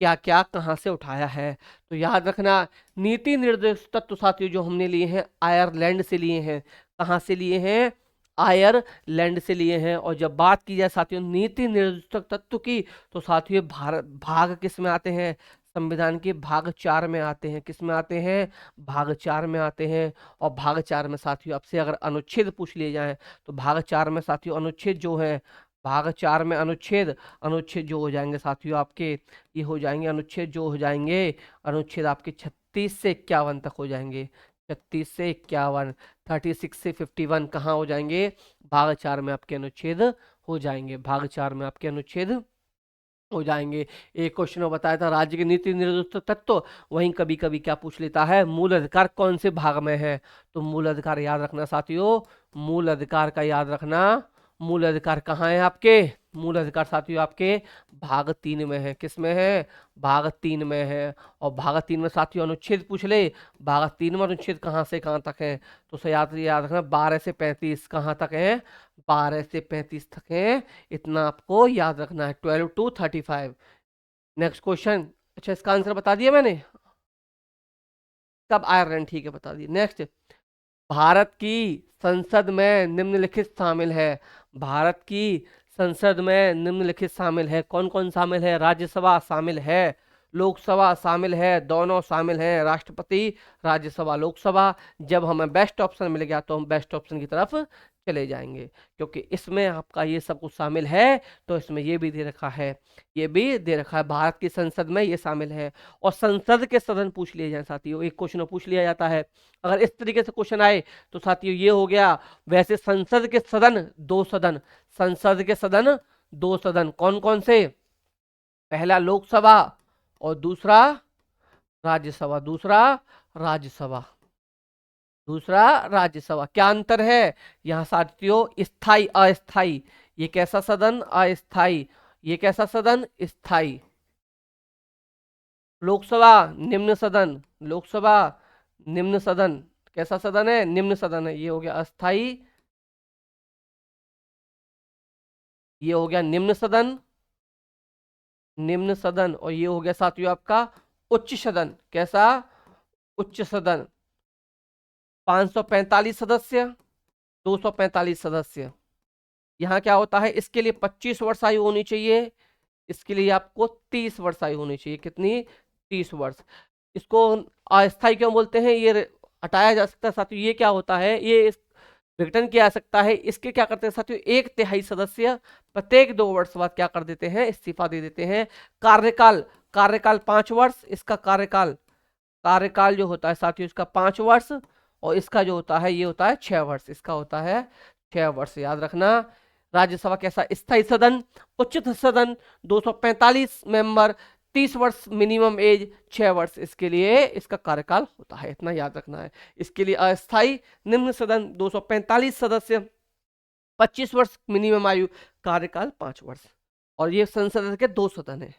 क्या क्या कहाँ से उठाया है। तो याद रखना, नीति निर्देश तत्व साथियों जो हमने लिए हैं आयरलैंड से लिए हैं। कहाँ से लिए हैं? आयरलैंड से लिए हैं। और जब बात की जाए साथियों नीति निर्देशक तत्व की, तो साथियों भारत भाग किस में आते हैं? संविधान के भाग 4 में आते हैं। किस में आते हैं? भाग 4 में आते हैं। और भाग 4 में साथियों आपसे अगर अनुच्छेद पूछ लिए जाए, तो भाग 4 में साथियों अनुच्छेद जो है, भाग 4 में अनुच्छेद अनुच्छेद जो हो जाएंगे साथियों आपके, ये हो जाएंगे अनुच्छेद जो हो जाएंगे, अनुच्छेद आपके 36 से 51 तक हो जाएंगे। 36 से 51, 36 से 51 कहाँ हो जाएंगे? भाग 4 में आपके अनुच्छेद हो जाएंगे। भाग 4 में आपके अनुच्छेद हो जाएंगे। एक क्वेश्चन में बताया था राज्य के नीति निर्देशक तत्व, वहीं कभी कभी क्या पूछ लेता है, मूल अधिकार कौन से भाग में है? तो मूल अधिकार याद रखना साथियों, मूल अधिकार का याद रखना, मूल अधिकार कहाँ है आपके? मूल अधिकार साथियों आपके भाग 3 में है। किस में है? भाग 3 में है। और भाग 3 में साथियों अनुच्छेद पूछ ले, भाग 3 में अनुच्छेद कहाँ से कहाँ तक है? तो उसे याद याद रखना 12 से 35 कहाँ तक है? 12 से 35 तक है। इतना आपको याद रखना है, 12 to 35। नेक्स्ट क्वेश्चन, अच्छा इसका आंसर बता दिया मैंने, कब आयरलैंड, ठीक है बता दिया। नेक्स्ट, भारत की संसद में निम्नलिखित शामिल है। भारत की संसद में निम्नलिखित शामिल है। कौन कौन शामिल है? राज्यसभा शामिल है, लोकसभा शामिल है, दोनों शामिल हैं, राष्ट्रपति, राज्यसभा, लोकसभा। जब हमें बेस्ट ऑप्शन मिल गया तो हम बेस्ट ऑप्शन की तरफ चले जाएंगे, क्योंकि इसमें आपका ये सब कुछ शामिल है। तो इसमें ये भी दे रखा है, ये भी दे रखा है, भारत की संसद में ये शामिल है। और संसद के सदन पूछ लिए जाए साथियों, एक क्वेश्चन पूछ लिया जाता है अगर इस तरीके से क्वेश्चन आए, तो साथियों ये हो गया। वैसे संसद के सदन 2 सदन, संसद के सदन 2 सदन कौन कौन से? पहला लोकसभा और दूसरा राज्यसभा, दूसरा राज्यसभा, दूसरा राज्यसभा। क्या अंतर है यहाँ साथियों? स्थाई अस्थाई। ये कैसा सदन? अस्थाई। ये कैसा सदन? स्थाई। लोकसभा निम्न सदन, लोकसभा निम्न सदन, कैसा सदन है? निम्न सदन है। ये हो गया अस्थाई, ये हो गया निम्न सदन, निम्न सदन। और ये हो गया साथियों आपका उच्च सदन। कैसा? उच्च सदन। 545 सदस्य, 245 सदस्य। यहाँ क्या होता है, इसके लिए 25 वर्ष आयु होनी चाहिए, इसके लिए आपको 30 वर्ष आयु होनी चाहिए। कितनी? 30 वर्ष। इसको अस्थायी क्यों बोलते हैं? ये हटाया जा सकता है साथियों। ये क्या होता है, ये विघटन किया जा सकता है। इसके क्या करते हैं साथियों, 1/3 सदस्य प्रत्येक 2 वर्ष बाद क्या कर देते हैं? इस्तीफा दे देते हैं। कार्यकाल, कार्यकाल 5 वर्ष, इसका कार्यकाल, कार्यकाल जो होता है साथियों इसका 5 वर्ष, और इसका जो होता है ये होता है 6 वर्ष, इसका होता है 6 वर्ष, याद रखना। राज्यसभा कैसा? स्थायी सदन, उच्चतम सदन, 245 मेंबर, 30 वर्ष मिनिमम एज, 6 वर्ष इसके लिए इसका कार्यकाल होता है, इतना याद रखना है। इसके लिए अस्थाई निम्न सदन 245 सदस्य, 25 वर्ष मिनिमम आयु, कार्यकाल 5 वर्ष। और ये संसद के 2 सदन है।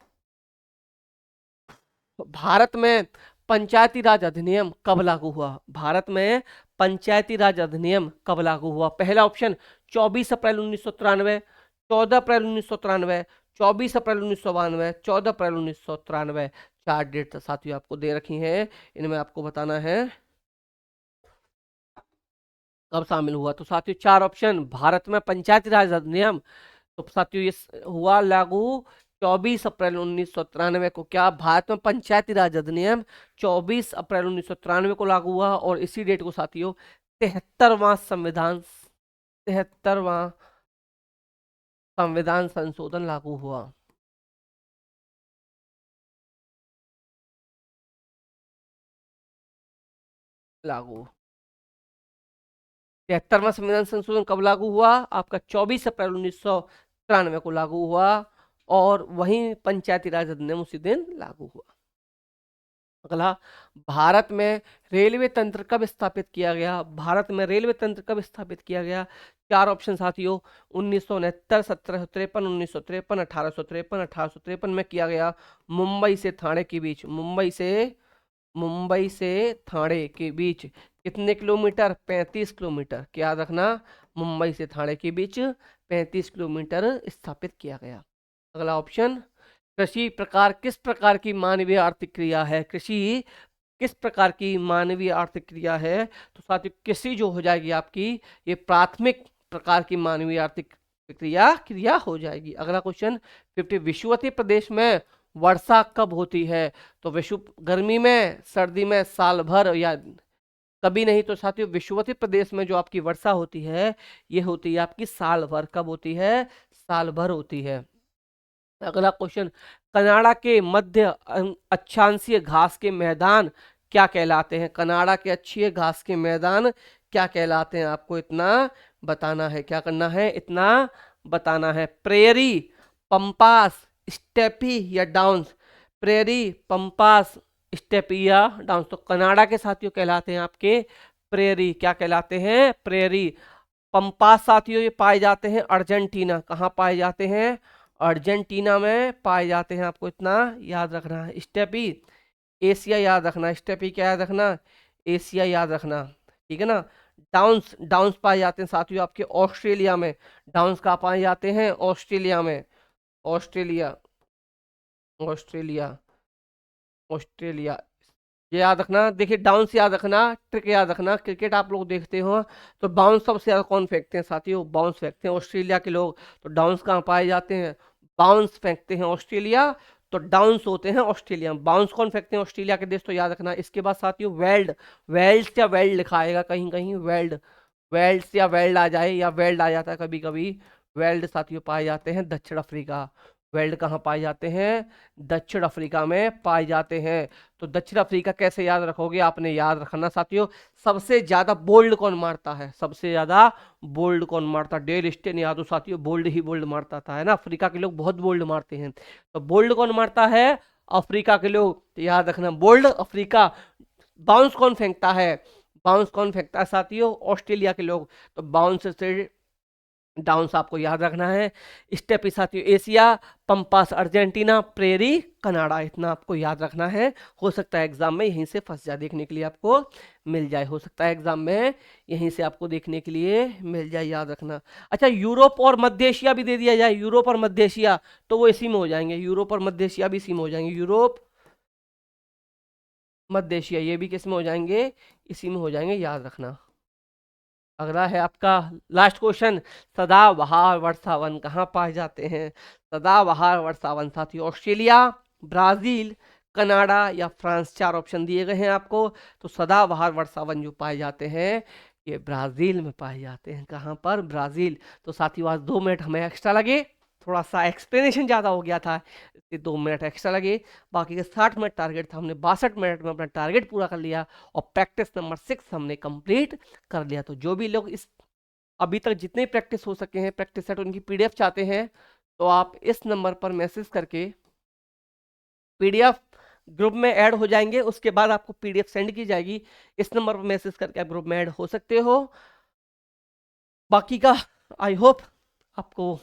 भारत में पंचायती राज अधिनियम कब लागू हुआ? भारत में पंचायती राज अधिनियम कब लागू हुआ? पहला ऑप्शन 24 अप्रैल 1993, 14 अप्रैल 1993, 24 अप्रैल 1992, 14 अप्रैल 1993। 4 डेट साथियों आपको दे रखी हैं, इनमें आपको बताना है कब शामिल हुआ। तो साथियों 4 ऑप्शन, भारत में पंचायती राज अधिनियम, तो साथियों ये हुआ लागू 24 अप्रैल 1993 को। क्या? भारत में पंचायती राज अधिनियम 24 अप्रैल 1993 को लागू हुआ। और इसी डेट को साथियों 73वां संविधान, 73वां संविधान संशोधन लागू हुआ। लागू 73वां संविधान संशोधन कब लागू हुआ? आपका 24 अप्रैल 1993 को लागू हुआ। और वहीं पंचायती राज अधिनियम उसी दिन लागू हुआ। अगला, भारत में रेलवे तंत्र कब स्थापित किया गया? भारत में रेलवे तंत्र कब स्थापित किया गया? 4 ऑप्शन साथियों, 1969, 1753, 1953, 1853, 1853 में किया गया। मुंबई से थाने के बीच, मुंबई से थाने के बीच कितने किलोमीटर? 35 किलोमीटर। क्या याद रखना, मुंबई से ठाणे के बीच 35 किलोमीटर स्थापित किया गया। अगला ऑप्शन, कृषि प्रकार किस प्रकार की मानवीय आर्थिक क्रिया है? कृषि किस प्रकार की मानवीय आर्थिक क्रिया है? तो साथियों कृषि जो हो जाएगी आपकी, ये प्राथमिक प्रकार की मानवीय आर्थिक क्रिया हो जाएगी। अगला क्वेश्चन 50, विषुवतीय प्रदेश में वर्षा कब होती है? तो विषुव गर्मी में, सर्दी में, साल भर या कभी नहीं? तो साथियों विषुवतीय प्रदेश में जो आपकी वर्षा होती है ये होती है आपकी साल भर। कब होती है? साल भर होती है। अगला क्वेश्चन, कनाडा के मध्य अक्षांशीय घास के मैदान क्या कहलाते हैं? कनाडा के अक्षीय घास के मैदान क्या कहलाते हैं? आपको इतना बताना है। क्या करना है? इतना बताना है। प्रेरी, पंपास, स्टेपी या डाउन्स? प्रेरी, पंपास, स्टेपी या डाउन्स? तो कनाडा के साथियों कहलाते हैं आपके प्रेरी। क्या कहलाते हैं? प्रेरी। पंपास साथियों ये पाए जाते हैं अर्जेंटीना। कहाँ पाए जाते हैं? अर्जेंटीना में पाए जाते हैं। आपको इतना याद रखना है। स्टेपी एशिया याद रखना। स्टेपी क्या याद रखना? एशिया याद रखना। ठीक है ना। डाउन्स, डाउन्स पाए जाते हैं साथियों आपके ऑस्ट्रेलिया में। डाउन्स कहाँ पाए जाते हैं? ऑस्ट्रेलिया में। ऑस्ट्रेलिया, ऑस्ट्रेलिया, ऑस्ट्रेलिया, ये याद रखना। देखिए डाउन्स याद रखना, ट्रिक याद रखना। क्रिकेट आप लोग देखते हो तो बाउंस सबसे ज्यादा कौन फेंकते हैं साथियों? बाउंस फेंकते हैं ऑस्ट्रेलिया के लोग। तो डाउन्स कहाँ पाए जाते हैं? बाउंस फेंकते हैं ऑस्ट्रेलिया, तो डाउन्स होते हैं ऑस्ट्रेलिया। बाउंस कौन फेंकते हैं? ऑस्ट्रेलिया के देश। तो याद रखना। इसके बाद साथियों वेल्ड, वेल्स या वेल्ड लिखा आएगा कहीं कहीं, वेल्ड, वेल्स या वेल्ड आ जाए, या वेल्ड आ जाता है कभी कभी। वेल्ड साथियों पाए जाते हैं दक्षिण अफ्रीका। वेल्ड कहाँ पाए जाते हैं? दक्षिण अफ्रीका में पाए जाते हैं। तो दक्षिण अफ्रीका कैसे याद रखोगे? आपने याद रखना साथियों, सबसे ज्यादा बोल्ड कौन मारता है? सबसे ज्यादा बोल्ड कौन मारता? डेल स्टेन याद हो साथियों, बोल्ड ही बोल्ड मारता था, है ना। अफ्रीका के लोग बहुत बोल्ड मारते हैं। तो बोल्ड कौन मारता है? अफ्रीका के लोग। तो याद रखना बोल्ड अफ्रीका। बाउंस कौन फेंकता है? बाउंस कौन फेंकता है साथियों? ऑस्ट्रेलिया के लोग। तो बाउंस से डाउन्स आपको याद रखना है। स्टेपी साथियों Asia, pampas Argentina, prairie Canada, इतना आपको याद रखना है। हो सकता है एग्जाम में यहीं से फंस जाए, देखने के लिए आपको मिल जाए। हो सकता है एग्जाम में यहीं से आपको देखने के लिए मिल जाए, याद रखना। अच्छा, यूरोप और मध्य एशिया भी दे दिया जाए। यूरोप और मध्य एशिया तो वो इसी में हो जाएंगे। यूरोप और मध्य एशिया भी इसी में हो जाएंगे। यूरोप, मध्य एशिया ये भी किस में हो जाएंगे? इसी में हो जाएंगे, याद रखना। अगला है आपका लास्ट क्वेश्चन, सदाबहार वर्षावन कहाँ पाए जाते हैं? सदाबहार वर्षावन साथियों ऑस्ट्रेलिया, ब्राजील, कनाडा या फ्रांस, चार ऑप्शन दिए गए हैं आपको। तो सदाबहार वर्षावन जो पाए जाते हैं ये ब्राजील में पाए जाते हैं। कहाँ पर? ब्राजील। तो साथियों आज 2 मिनट हमें एक्स्ट्रा लगे, थोड़ा सा एक्सप्लेनेशन ज़्यादा हो गया था, इसलिए 2 मिनट एक्स्ट्रा लगे। बाकी का 60 मिनट टारगेट था, हमने 62 मिनट में अपना टारगेट पूरा कर लिया और प्रैक्टिस नंबर 6 हमने कंप्लीट कर लिया। तो जो भी लोग इस अभी तक जितने प्रैक्टिस हो सके हैं प्रैक्टिस सेट उनकी पीडीएफ चाहते हैं तो आप इस नंबर पर मैसेज करके पीडीएफ ग्रुप में ऐड हो जाएंगे। उसके बाद आपको पीडीएफ सेंड की जाएगी। इस नंबर पर मैसेज करके आप ग्रुप में ऐड हो सकते हो। बाकी का आई होप आपको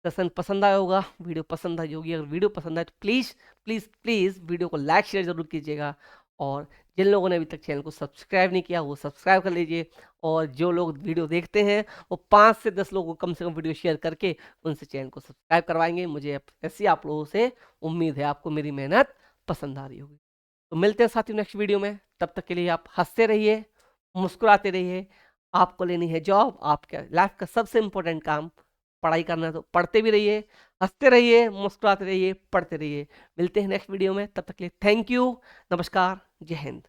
सेशन पसंद आया होगा, वीडियो पसंद आई होगी। अगर वीडियो पसंद आए तो प्लीज़ प्लीज़ प्लीज़ वीडियो को लाइक शेयर जरूर कीजिएगा। और जिन लोगों ने अभी तक चैनल को सब्सक्राइब नहीं किया वो सब्सक्राइब कर लीजिए। और जो लोग वीडियो देखते हैं वो 5 से 10 लोगों को कम से कम वीडियो शेयर करके उनसे चैनल को सब्सक्राइब करवाएंगे। मुझे ऐसी आप लोगों से उम्मीद है आपको मेरी मेहनत पसंद आ रही होगी। तो मिलते हैं साथियों नेक्स्ट वीडियो में। तब तक के लिए आप हंसते रहिए, मुस्कुराते रहिए। आपको लेनी है जॉब, आपका लाइफ का सबसे इंपॉर्टेंट काम पढ़ाई करना है तो पढ़ते भी रहिए, हंसते रहिए, मुस्कुराते रहिए, पढ़ते रहिए। मिलते हैं नेक्स्ट वीडियो में, तब तक के लिए थैंक यू, नमस्कार, जय हिंद।